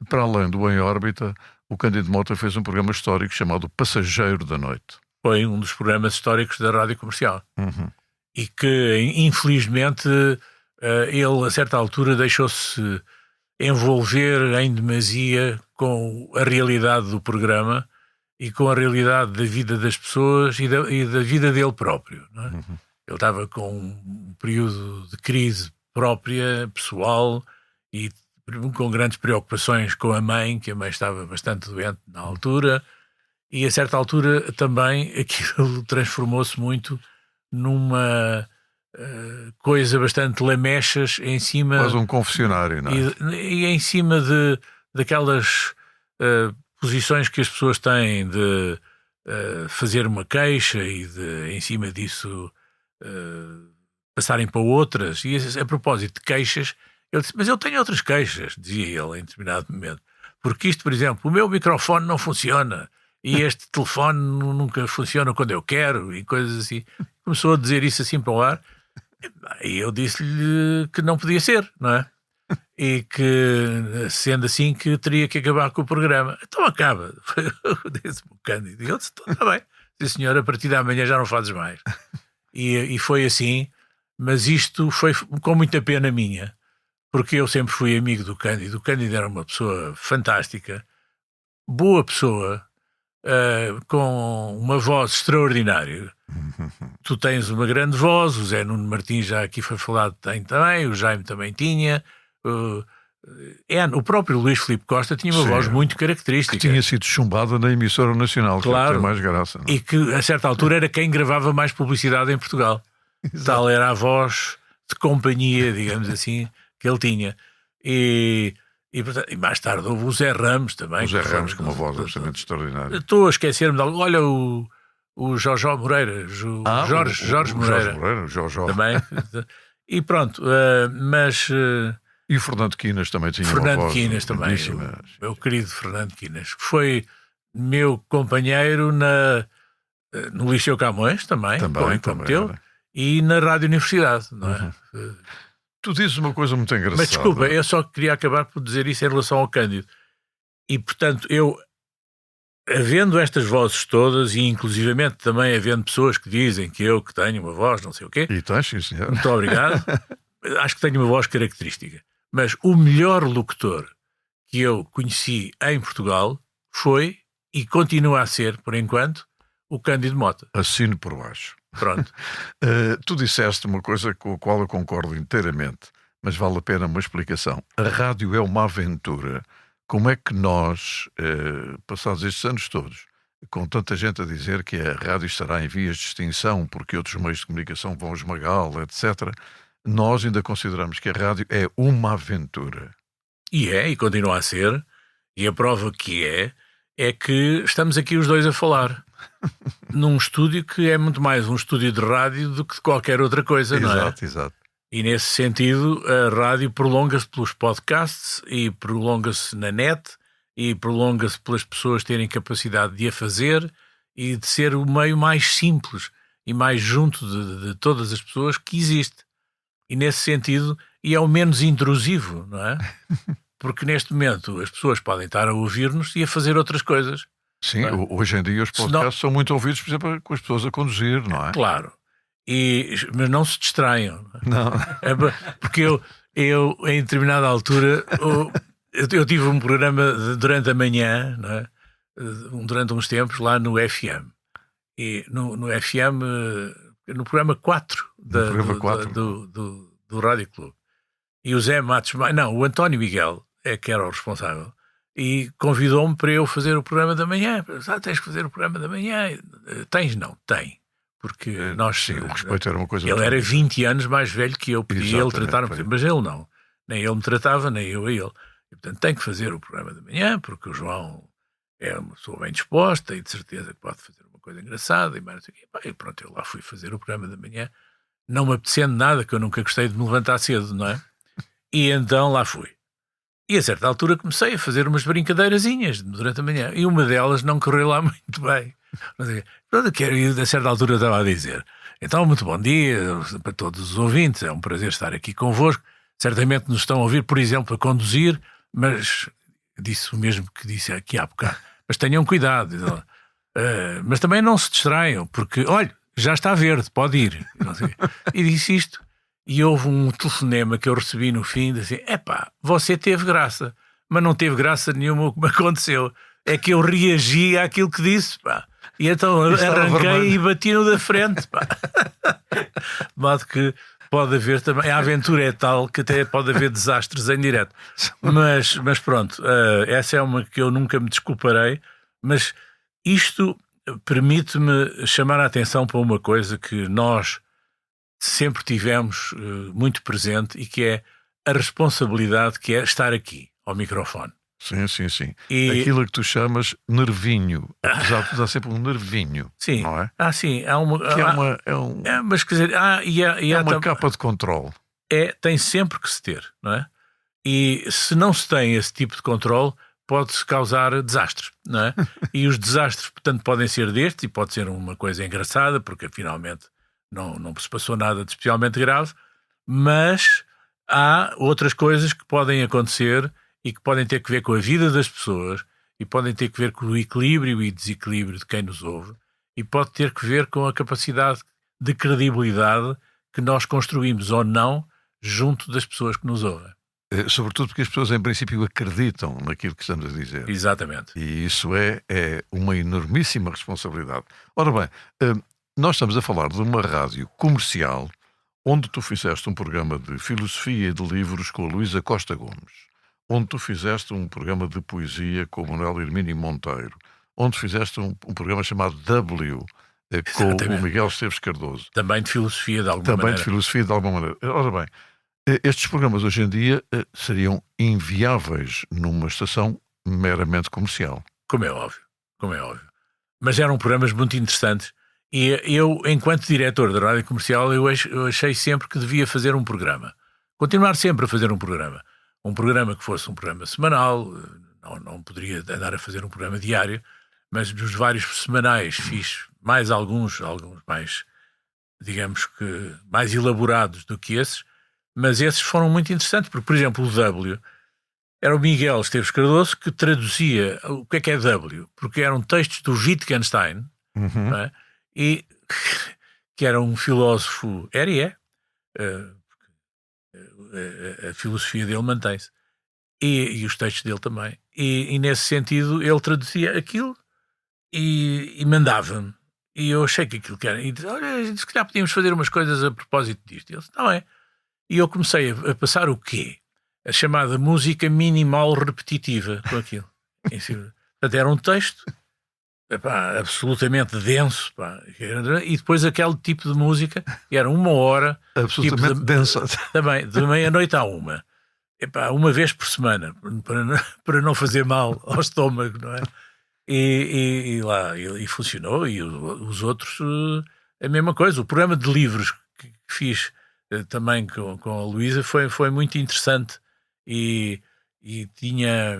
Para além do Em Órbita, o Cândido Mota fez um programa histórico chamado Passageiro da Noite. Foi um dos programas históricos da Rádio Comercial. E que, infelizmente, ele, a certa altura, deixou-se envolver em demasia com a realidade do programa e com a realidade da vida das pessoas e da vida dele próprio. Não é? Ele estava com um período de crise própria, pessoal, e com grandes preocupações com a mãe, que a mãe estava bastante doente na altura, e a certa altura também aquilo transformou-se muito numa coisa bastante lamechas em cima... Quase um confessionário, não é? E em cima daquelas posições que as pessoas têm de fazer uma queixa e de, em cima disso, passarem para outras. E a propósito de queixas, Ele disse, mas eu tenho outras queixas, dizia ele em determinado momento. Porque isto, por exemplo, o meu microfone não funciona e este telefone nunca funciona quando eu quero e coisas assim. Começou a dizer isso assim para o ar e eu disse-lhe que não podia ser, não é? E que, sendo assim, que teria que acabar com o programa. Então acaba. Disse-me o Cândido. E eu disse, está bem. Disse, senhor, a partir da manhã já não fazes mais. E foi assim, mas isto foi com muita pena minha, porque eu sempre fui amigo do Cândido. O Cândido era uma pessoa fantástica, boa pessoa, com uma voz extraordinária. Tu tens uma grande voz, o Zé Nuno Martins já aqui foi falado, tem também, o Jaime também tinha, o próprio Luís Filipe Costa tinha uma voz muito característica. Que tinha sido chumbada na emissora nacional, claro, que tem mais graça. Não? E que a certa altura era quem gravava mais publicidade em Portugal. Tal era a voz de companhia, digamos assim, que ele tinha. E mais tarde houve o Zé Ramos também. O Zé Ramos com uma voz absolutamente extraordinária. Estou a esquecer-me de algo. Olha o Jorge Moreira, Jorge Moreira. Jorge. Também. E pronto, mas... E o Fernando Quinas também tinha Fernando uma voz Quinas também, belíssima. meu querido Fernando Quinas, que foi meu companheiro no Liceu Camões também como teu, e na Rádio Universidade, não é? Tu dizes uma coisa muito engraçada. Mas desculpa, eu só queria acabar por dizer isso em relação ao Cândido. E portanto, eu, havendo estas vozes todas, e inclusivamente também havendo pessoas que dizem que eu que tenho uma voz, não sei o quê. E tens, sim, senhor. Muito obrigado. Acho que tenho uma voz característica. Mas o melhor locutor que eu conheci em Portugal foi, e continua a ser, por enquanto, o Cândido Mota. Assino por baixo. Pronto. Tu disseste uma coisa com a qual eu concordo inteiramente, mas vale a pena uma explicação. A rádio é uma aventura. Como é que nós, passados estes anos todos, com tanta gente a dizer que a rádio estará em vias de extinção porque outros meios de comunicação vão esmagá-la, etc., nós ainda consideramos que a rádio é uma aventura. E continua a ser. E a prova que é que estamos aqui os dois a falar num estúdio que é muito mais um estúdio de rádio do que de qualquer outra coisa, não é? Exato. E nesse sentido a rádio prolonga-se pelos podcasts e prolonga-se na net e prolonga-se pelas pessoas terem capacidade de a fazer e de ser o meio mais simples e mais junto de todas as pessoas que existe. E nesse sentido, e é o menos intrusivo, não é? Porque neste momento as pessoas podem estar a ouvir-nos e a fazer outras coisas. Sim, hoje em dia os podcasts são muito ouvidos, por exemplo, com as pessoas a conduzir, não é? Claro. Mas não se distraiam. Não. Porque eu, em determinada altura, eu tive um programa durante a manhã, não é? Durante uns tempos, lá no FM. E no FM... no programa 4 do Rádio Clube. E o Zé Matos, o António Miguel é que era o responsável, e convidou-me para eu fazer o programa da manhã. Tens que fazer o programa da manhã. Tens? Não, tem. Porque nós... Sim, o respeito era uma coisa... Ele era 20 anos mais velho que eu, podia ele tratar-me, mas ele não. Nem ele me tratava, nem eu a ele. E, portanto, tem que fazer o programa da manhã, porque o João é uma pessoa bem disposta e de certeza que pode fazer uma coisa engraçada. E pronto, eu lá fui fazer o programa da manhã, não me apetecendo nada, que eu nunca gostei de me levantar cedo, não é? E então lá fui. E a certa altura comecei a fazer umas brincadeirazinhas durante a manhã. E uma delas não correu lá muito bem. E a certa altura eu estava a dizer: então, muito bom dia para todos os ouvintes, é um prazer estar aqui convosco. Certamente nos estão a ouvir, por exemplo, a conduzir, mas disse o mesmo que disse aqui há bocado. Mas tenham cuidado. Mas também não se distraiam, porque, olha, já está verde, pode ir. E disse isto. E houve um telefonema que eu recebi no fim, assim: você teve graça, mas não teve graça nenhuma o que me aconteceu. É que eu reagi àquilo que disse, pá. E então arranquei e bati no da frente, pá. De modo que pode haver também... A aventura é tal que até pode haver desastres em direto. Mas pronto, essa é uma que eu nunca me desculparei. Mas isto permite-me chamar a atenção para uma coisa que nós sempre tivemos muito presente e que é a responsabilidade que é estar aqui, ao microfone. Sim. Aquilo que tu chamas nervinho. Apesar de dar sempre um nervinho. Sim. Não é? Sim. Mas quer dizer, é uma capa de controle. Tem sempre que se ter, não é? E se não se tem esse tipo de controle, pode-se causar desastres, não é? E os desastres, portanto, podem ser destes, e pode ser uma coisa engraçada, porque finalmente não se passou nada de especialmente grave, mas há outras coisas que podem acontecer e que podem ter que ver com a vida das pessoas, e podem ter que ver com o equilíbrio e desequilíbrio de quem nos ouve, e pode ter que ver com a capacidade de credibilidade que nós construímos ou não junto das pessoas que nos ouvem. Sobretudo porque as pessoas, em princípio, acreditam naquilo que estamos a dizer. Exatamente. E isso é uma enormíssima responsabilidade. Ora bem, nós estamos a falar de uma rádio comercial onde tu fizeste um programa de filosofia e de livros com a Luísa Costa Gomes, onde tu fizeste um programa de poesia com o Manuel Hermínio Monteiro, onde fizeste um programa chamado W, com o Miguel Esteves Cardoso. Também de filosofia, de alguma maneira. Também de filosofia, de alguma maneira. Ora bem, estes programas hoje em dia seriam inviáveis numa estação meramente comercial. Como é óbvio. Mas eram programas muito interessantes. E eu, enquanto diretor da rádio comercial, eu achei sempre que devia fazer um programa. Continuar sempre a fazer um programa. Um programa que fosse um programa semanal, não poderia andar a fazer um programa diário, mas dos vários semanais fiz mais alguns mais, digamos que, mais elaborados do que esses, mas esses foram muito interessantes, porque, por exemplo, o W era o Miguel Esteves Cardoso que traduzia o que é W, porque eram textos do Wittgenstein, não é? E que era um filósofo, a filosofia dele mantém-se, e os textos dele também, e nesse sentido ele traduzia aquilo e mandava-me, e eu achei que aquilo que era, e disse, olha, se calhar podíamos fazer umas coisas a propósito disto, e ele disse, não é? E eu comecei a passar o quê? A chamada música minimal repetitiva com aquilo. Portanto, era um texto absolutamente denso, e depois aquele tipo de música era 1 hora absolutamente tipo densa também, de meia-noite à 1, uma vez por semana, para não fazer mal ao estômago, não é? E funcionou. E os outros a mesma coisa. O programa de livros que fiz também com a Luísa foi muito interessante, e tinha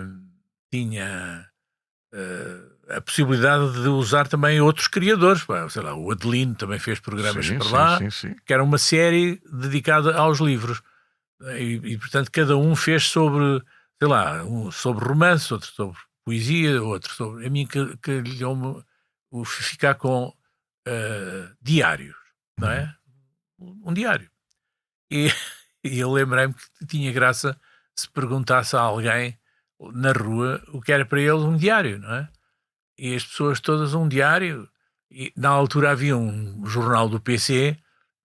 a possibilidade de usar também outros criadores. Sei lá, o Adelino também fez programas para lá, que era uma série dedicada aos livros. E portanto, cada um fez sobre, sei lá, um sobre romance, outro sobre poesia, outro sobre... A mim calhou-me ficar com diários, não é? Um diário. E eu lembrei-me que tinha graça se perguntasse a alguém na rua o que era para ele um diário, não é? E as pessoas todas um diário. E na altura havia um jornal do PC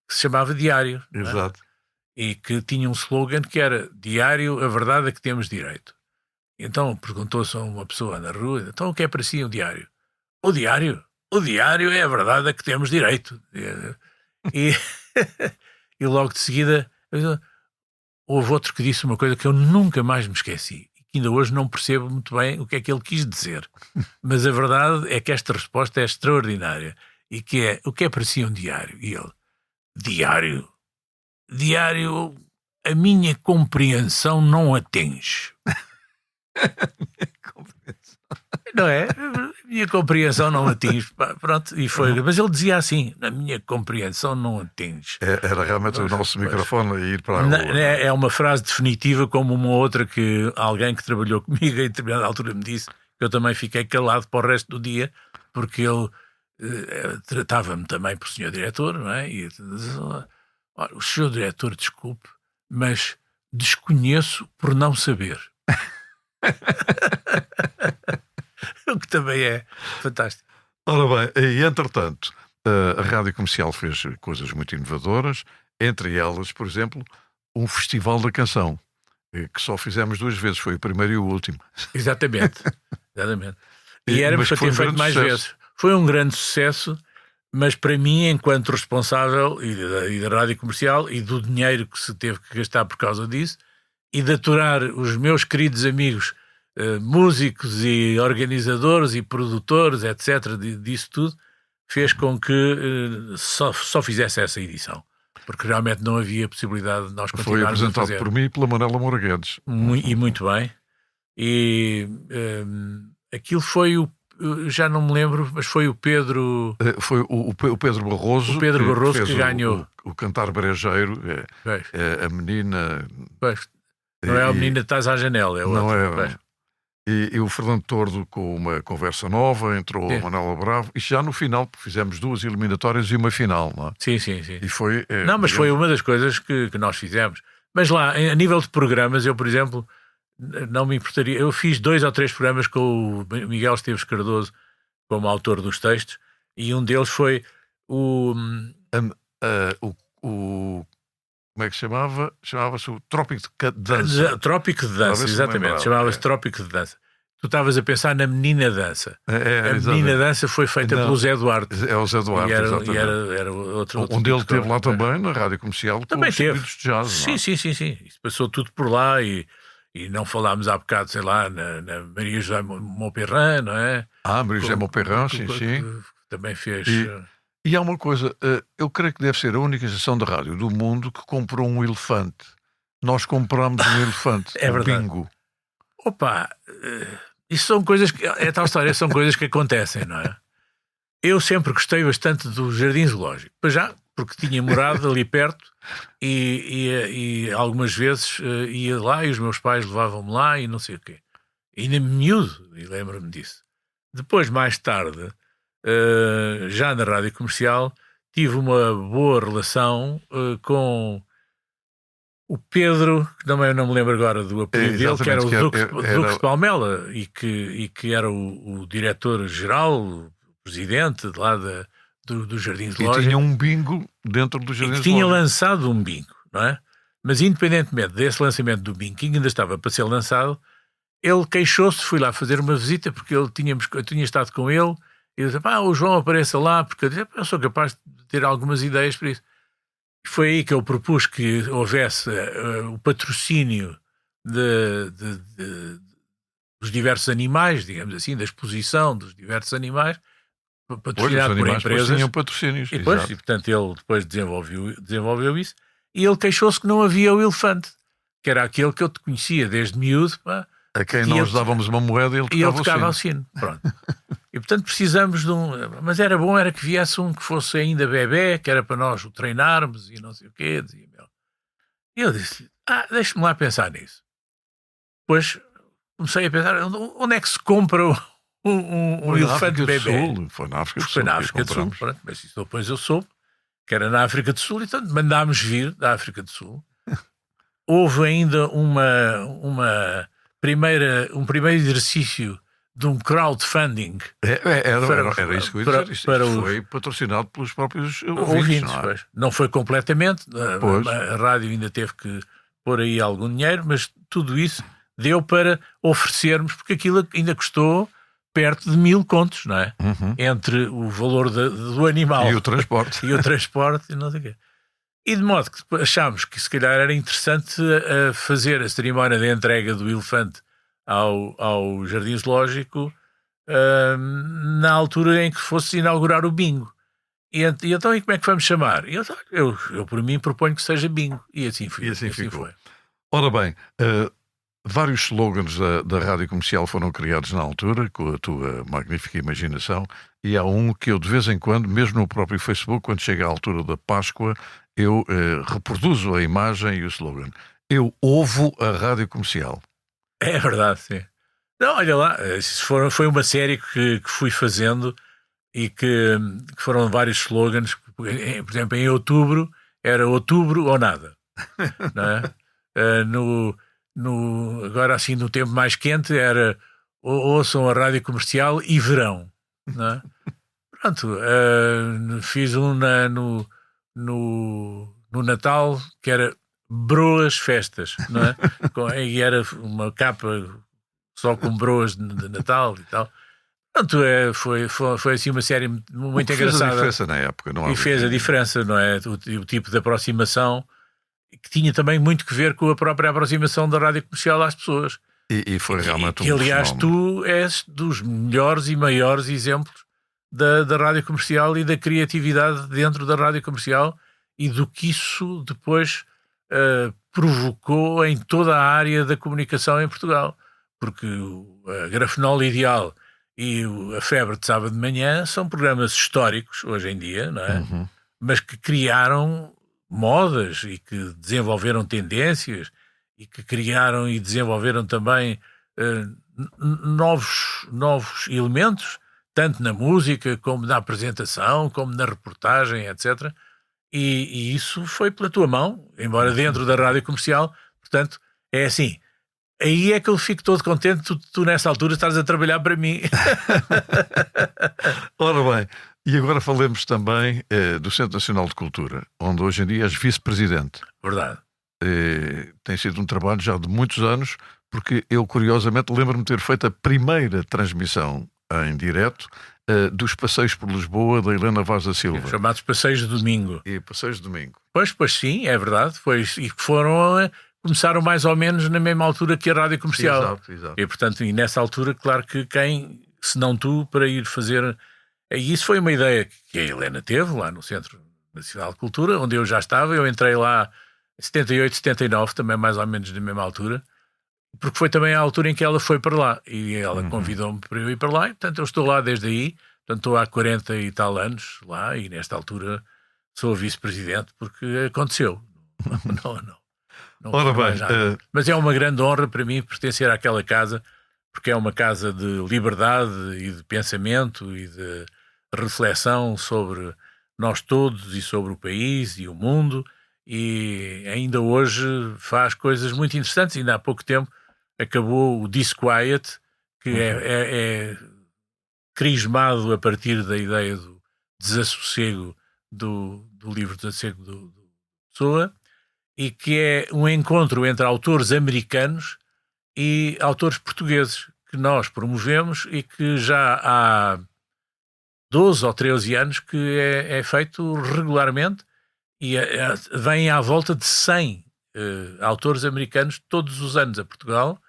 que se chamava Diário. Exato. E que tinha um slogan que era Diário, a verdade é que temos direito. Então perguntou-se a uma pessoa na rua, então o que é para si um diário? O diário é a verdade a que temos direito. E logo de seguida houve outro que disse uma coisa que eu nunca mais me esqueci, e que ainda hoje não percebo muito bem o que é que ele quis dizer, mas a verdade é que esta resposta é extraordinária, e que é, o que é para si um diário? E ele, diário, a minha compreensão não atinge. Não é? A minha compreensão não atinge. Pronto, e foi. Mas ele dizia assim: a minha compreensão não atinge. Era realmente o nosso microfone a ir para a rua. É uma frase definitiva, como uma outra que alguém que trabalhou comigo em determinada altura me disse, que eu também fiquei calado para o resto do dia, porque ele tratava-me também por senhor diretor, não é? E olha, o senhor diretor, desculpe, mas desconheço por não saber. O que também é fantástico. Ora bem, e entretanto, a rádio comercial fez coisas muito inovadoras, entre elas, por exemplo, um festival da canção, que só fizemos 2 vezes, foi o primeiro e o último. Exatamente. E éramos para ter feito mais vezes. Foi um grande sucesso, mas para mim, enquanto responsável e da rádio comercial, e do dinheiro que se teve que gastar por causa disso, e de aturar os meus queridos amigos músicos e organizadores e produtores, etc., disso tudo, fez com que só fizesse essa edição. porque realmente não havia possibilidade de nós Foi continuarmos a apresentado fazer. por mim e pela Manela Moura Guedes. E muito bem. E aquilo foi já não me lembro, mas foi o Pedro... Foi o Pedro Barroso, que fez ganhou. O Cantar Brejeiro, a menina... Pois, não é a menina que estás à janela, é outra. Não é... Pois. E o Fernando Tordo com uma conversa nova, entrou a Manela Bravo, e já no final fizemos 2 eliminatórias e uma final, não é? Sim. E foi... Não, mas foi uma das coisas que nós fizemos. Mas lá, a nível de programas, eu, por exemplo, não me importaria... Eu fiz 2 ou 3 programas com o Miguel Esteves Cardoso como autor dos textos, e um deles foi o... Como é que se chamava? Chamava-se o Trópico de Dança. Trópico de Dança, exatamente. Chamava-se Trópico de Dança. Tu estavas a pensar na Menina Dança. A Menina Dança foi feita pelo Zé Duarte. É o Zé Duarte, exatamente. Era outro onde ele esteve lá também, na Rádio Comercial, também teve. De jazz, sim. Isso passou tudo por lá e não falámos há bocado, sei lá, na Maria José Mauperrin, não é? Maria José Mauperrin, sim. Também fez... E há uma coisa, eu creio que deve ser a única estação de rádio do mundo que comprou um elefante. Nós compramos um elefante. É verdade. Bingo. Opa, isso são coisas que... É tal história, são coisas que acontecem, não é? Eu sempre gostei bastante do Jardim Zoológico. Pois já, porque tinha morado ali perto e algumas vezes ia lá e os meus pais levavam-me lá e não sei o quê. E ainda miúdo, e lembro-me disso. Depois, mais tarde... já na Rádio Comercial tive uma boa relação com o Pedro, que também não me lembro agora do apelido dele, que era o Duque de Palmela e que era o diretor-geral, o presidente de lá do Jardim Zoológico. E tinha um bingo dentro do Jardim Zoológico. Tinha lançado um bingo, não é? Mas independentemente desse lançamento do bingo, que ainda estava para ser lançado, ele queixou-se, fui lá fazer uma visita porque eu tinha estado com ele. E eu disse, o João apareça lá, porque eu sou capaz de ter algumas ideias para isso. E foi aí que eu propus que houvesse o patrocínio dos diversos animais, digamos assim, da exposição dos diversos animais, patrocinado por empresas. Tinham patrocínios. E portanto, ele depois desenvolveu isso. E ele queixou-se que não havia o elefante, que era aquele que eu te conhecia desde miúdo, a quem nós dávamos uma moeda e ele tocava o sino. Pronto. E portanto precisamos de um... Mas era bom que viesse um que fosse ainda bebê, que era para nós o treinarmos e não sei o quê. E eu disse, deixa-me lá pensar nisso. Depois comecei a pensar, onde é que se compra um elefante bebê? Foi na África do Sul. Foi na África do Sul, pronto, mas isso depois eu soube que era na África do Sul, então mandámos vir da África do Sul. Houve ainda um primeiro exercício de um crowdfunding. Era isso que eu ia dizer. Isto foi patrocinado pelos próprios ouvintes. Não foi completamente. A rádio ainda teve que pôr aí algum dinheiro, mas tudo isso deu para oferecermos, porque aquilo ainda custou perto de 1000 contos, não é? Uhum. Entre o valor do animal e o transporte. e não sei o quê. E de modo que achámos que se calhar era interessante fazer a cerimónia de entrega do elefante ao Jardim Zoológico na altura em que fosse inaugurar o bingo. E então, como é que vamos chamar? E eu por mim proponho que seja bingo. E assim foi. Ora bem, vários slogans da Rádio Comercial foram criados na altura, com a tua magnífica imaginação, e há um que eu de vez em quando, mesmo no próprio Facebook, quando chega à altura da Páscoa, eu reproduzo a imagem e o slogan. Eu ouvo a Rádio Comercial. É verdade, sim. Não, olha lá, foi uma série que fui fazendo e que foram vários slogans. Por exemplo, em outubro, era outubro ou nada. Não é? Agora, assim, no tempo mais quente, era ouçam a Rádio Comercial e verão. Não é? Pronto, fiz um no Natal, que era broas festas, não é? E era uma capa só com broas de Natal e tal. Portanto, foi assim uma série muito engraçada. Fez a diferença na época, não é? E fez a diferença, não é? O tipo de aproximação, que tinha também muito que ver com a própria aproximação da Rádio Comercial às pessoas. E foi realmente um aliás, tu és dos melhores e maiores exemplos da Rádio Comercial e da criatividade dentro da Rádio Comercial e do que isso depois provocou em toda a área da comunicação em Portugal. Porque a Grafenola Ideal e a Febre de Sábado de Manhã são programas históricos hoje em dia, não é? Mas que criaram modas e que desenvolveram tendências e que criaram e desenvolveram também novos elementos, tanto na música como na apresentação, como na reportagem, etc. E isso foi pela tua mão, embora dentro da rádio comercial. Portanto, é assim, aí é que eu fico todo contente, tu nessa altura estás a trabalhar para mim. Ora bem, e agora falemos também do Centro Nacional de Cultura, onde hoje em dia és vice-presidente. Verdade. Tem sido um trabalho já de muitos anos, porque eu, curiosamente, lembro-me de ter feito a primeira transmissão em direto dos Passeios por Lisboa, da Helena Vaz da Silva. Chamados Passeios de Domingo. E Passeios de Domingo. Pois sim, é verdade. E começaram mais ou menos na mesma altura que a rádio comercial. Exato. E, portanto, nessa altura, claro que quem, se não tu, para ir fazer... E isso foi uma ideia que a Helena teve lá no Centro Nacional de Cultura, onde eu já estava. Eu entrei lá em 78, 79, também mais ou menos na mesma altura, porque foi também a altura em que ela foi para lá. E ela convidou-me para eu ir para lá. E, portanto, eu estou lá desde aí. Portanto, estou há 40 e tal anos lá e, nesta altura, sou vice-presidente porque aconteceu. Não Ora bem, mas é uma grande honra para mim pertencer àquela casa, porque é uma casa de liberdade e de pensamento e de reflexão sobre nós todos e sobre o país e o mundo, e ainda hoje faz coisas muito interessantes. Ainda há pouco tempo acabou o Disquiet, que é crismado a partir da ideia do desassossego do livro Desassossego do Pessoa, e que é um encontro entre autores americanos e autores portugueses, que nós promovemos e que já há 12 ou 13 anos que é feito regularmente, e vem à volta de 100 autores americanos todos os anos a Portugal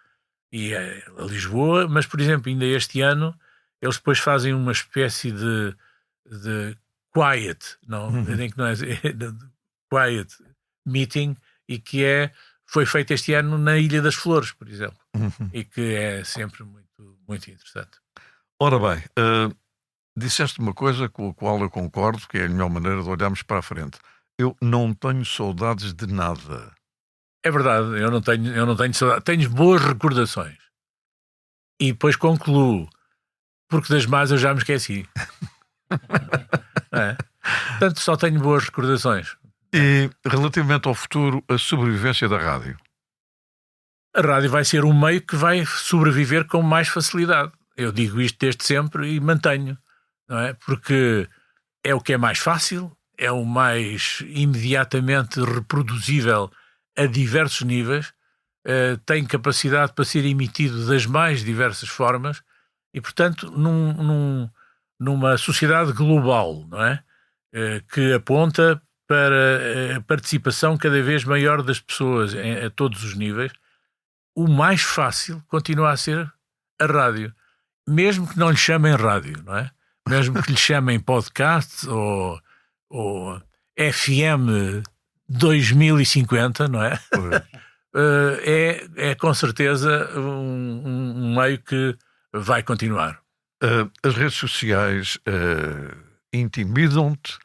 e a Lisboa. Mas, por exemplo, ainda este ano eles depois fazem uma espécie de quiet, quiet meeting, e que foi feito este ano na Ilha das Flores, por exemplo, e que é sempre muito, muito interessante. Ora bem, disseste uma coisa com a qual eu concordo, que é a melhor maneira de olharmos para a frente. Eu não tenho saudades de nada. É verdade, eu não tenho saudades. Tenho boas recordações. E depois concluo, porque das más eu já me esqueci. Portanto, só tenho boas recordações. E, relativamente ao futuro, a sobrevivência da rádio? A rádio vai ser um meio que vai sobreviver com mais facilidade. Eu digo isto desde sempre e mantenho, não é? Porque é o que é mais fácil, é o mais imediatamente reproduzível a diversos níveis, tem capacidade para ser emitido das mais diversas formas e, portanto, numa sociedade global, não é? Que aponta para a participação cada vez maior das pessoas a todos os níveis, o mais fácil continua a ser a rádio. Mesmo que não lhe chamem rádio, não é? Mesmo que lhe chamem podcast ou FM 2050, não é? É com certeza um meio que vai continuar. As redes sociais intimidam-te,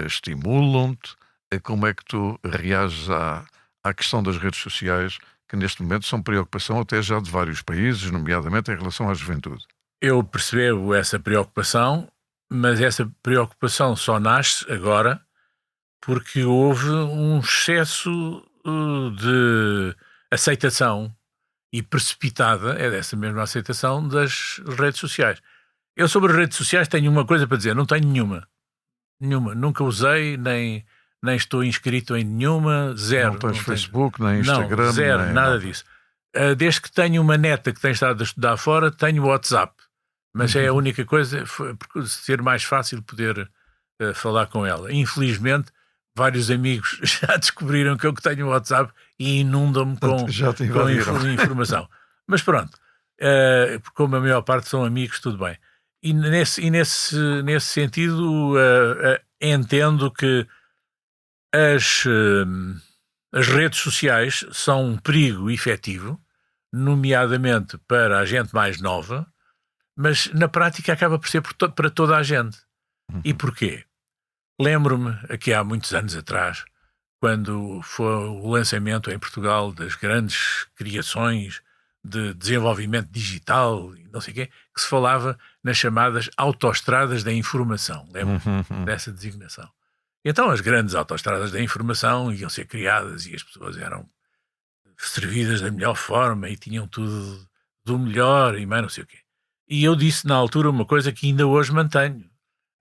estimulam-te. Como é que tu reages à questão das redes sociais, que neste momento são preocupação até já de vários países, nomeadamente em relação à juventude? Eu percebo essa preocupação, mas essa preocupação só nasce agora porque houve um excesso de aceitação e precipitada, é dessa mesma aceitação, das redes sociais. Eu sobre as redes sociais tenho uma coisa para dizer, não tenho nenhuma. Nunca usei, nem estou inscrito em nenhuma, zero. Não tens Facebook, nem Instagram? Não, zero, nem nada disso. Desde que tenho uma neta que tem estado a estudar fora, tenho WhatsApp. Mas é a única coisa, por ser mais fácil poder falar com ela. Infelizmente, vários amigos já descobriram que eu tenho WhatsApp e inundam-me com informação. Mas pronto, como a maior parte são amigos, tudo bem. E nesse sentido, entendo que as redes sociais são um perigo efetivo, nomeadamente para a gente mais nova, mas na prática acaba por ser para toda a gente. E porquê? Lembro-me, aqui há muitos anos atrás, quando foi o lançamento em Portugal das grandes criações de desenvolvimento digital e não sei o quê, que se falava nas chamadas autoestradas da informação. Lembro dessa designação. Então as grandes autoestradas da informação iam ser criadas e as pessoas eram servidas da melhor forma e tinham tudo do melhor e mais não sei o quê. E eu disse na altura uma coisa que ainda hoje mantenho.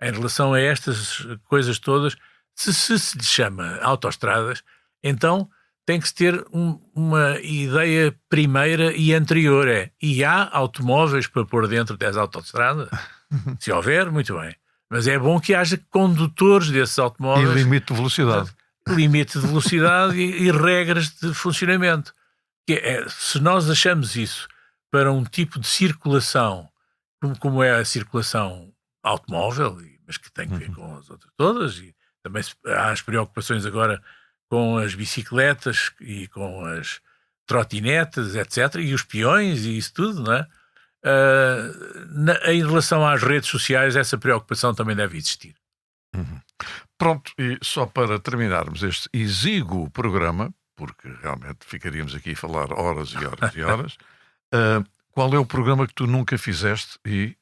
Em relação a estas coisas todas, se lhe chama autoestradas, então tem que se ter uma ideia primeira e anterior. E há automóveis para pôr dentro dessa autoestrada? Se houver, muito bem. Mas é bom que haja condutores desses automóveis. E limite de velocidade. Limite de velocidade e regras de funcionamento. Se nós achamos isso para um tipo de circulação, como é a circulação automóvel, mas que tem que ver com as outras todas, e também há as preocupações agora com as bicicletas e com as trotinetas, etc., e os peões e isso tudo, não é? Em relação às redes sociais, essa preocupação também deve existir. Pronto, e só para terminarmos este exíguo programa, porque realmente ficaríamos aqui a falar horas e horas e horas, qual é o programa que tu nunca fizeste e,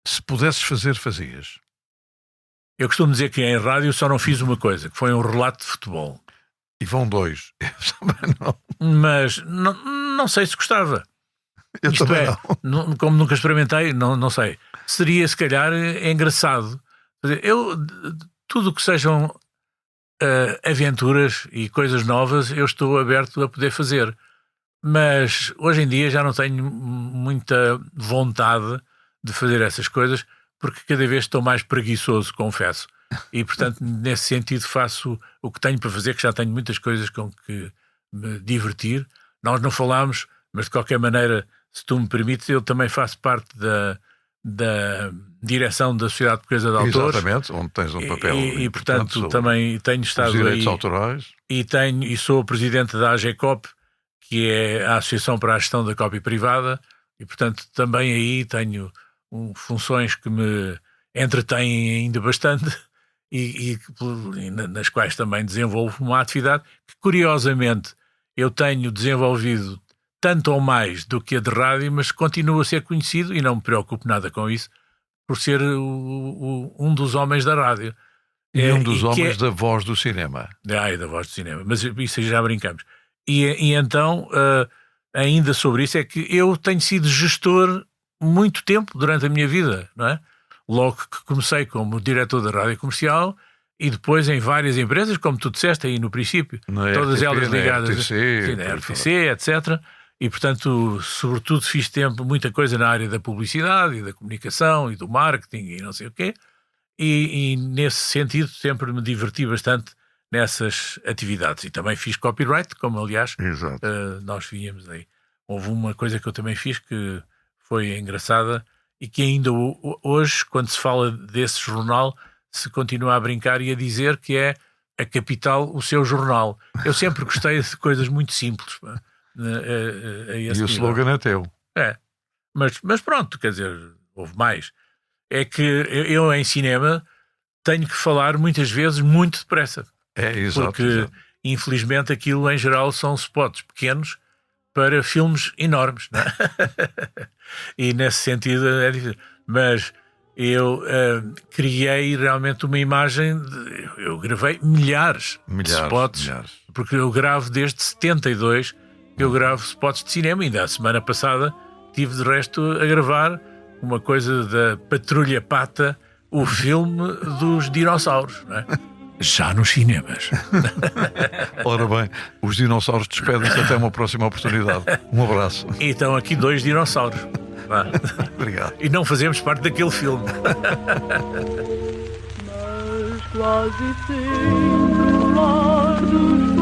se pudesses fazer, fazias? Eu costumo dizer que em rádio só não fiz uma coisa, que foi um relato de futebol. E vão dois. Eu também não. Mas não sei se gostava. Eu Isto também não. Como nunca experimentei, não sei. Seria, se calhar, engraçado. Tudo que sejam aventuras e coisas novas, eu estou aberto a poder fazer. Mas hoje em dia já não tenho muita vontade de fazer essas coisas, porque cada vez estou mais preguiçoso, confesso. E, portanto, nesse sentido faço o que tenho para fazer, que já tenho muitas coisas com que me divertir. Nós não falámos, mas de qualquer maneira, se tu me permites, eu também faço parte da direção da Sociedade Portuguesa de Autores. Exatamente, onde tens um papel e portanto, também tenho estado aí. Direitos aí, autorais. E sou o presidente da AGCOP, que é a Associação para a Gestão da Cópia Privada, e, portanto, também aí tenho funções que me entretêm ainda bastante e nas quais também desenvolvo uma atividade que, curiosamente, eu tenho desenvolvido tanto ou mais do que a de rádio, mas continuo a ser conhecido, e não me preocupo nada com isso, por ser um dos homens da rádio. E um dos homens da voz do cinema. Da voz do cinema, mas isso já brincamos. E então, ainda sobre isso, é que eu tenho sido gestor muito tempo durante a minha vida, não é? Logo que comecei como diretor da rádio comercial e depois em várias empresas, como tu disseste aí no princípio, todas elas ligadas na RTC, etc. E, portanto, sobretudo fiz muita coisa na área da publicidade e da comunicação e do marketing e não sei o quê. E nesse sentido sempre me diverti bastante nessas atividades. E também fiz copyright, como aliás nós víamos aí. Houve uma coisa que eu também fiz que foi engraçada e que ainda hoje, quando se fala desse jornal, se continua a brincar e a dizer que é a Capital, o seu jornal. Eu sempre gostei de coisas muito simples. E o slogan é teu. Mas pronto, quer dizer, houve mais. É que eu em cinema tenho que falar muitas vezes muito depressa. Porque infelizmente aquilo em geral são spots pequenos para filmes enormes, não é? E nesse sentido é difícil. Mas eu criei realmente uma imagem, eu gravei milhares de spots, porque eu gravo desde 72 que eu gravo spots de cinema. Ainda a semana passada tive de resto a gravar uma coisa da Patrulha Pata, o filme dos dinossauros, não é? Já nos cinemas. Ora bem, os dinossauros despedem-se até uma próxima oportunidade. Um abraço. E estão aqui 2 dinossauros. Obrigado. E não fazemos parte daquele filme. Mas quase sempre o lar dos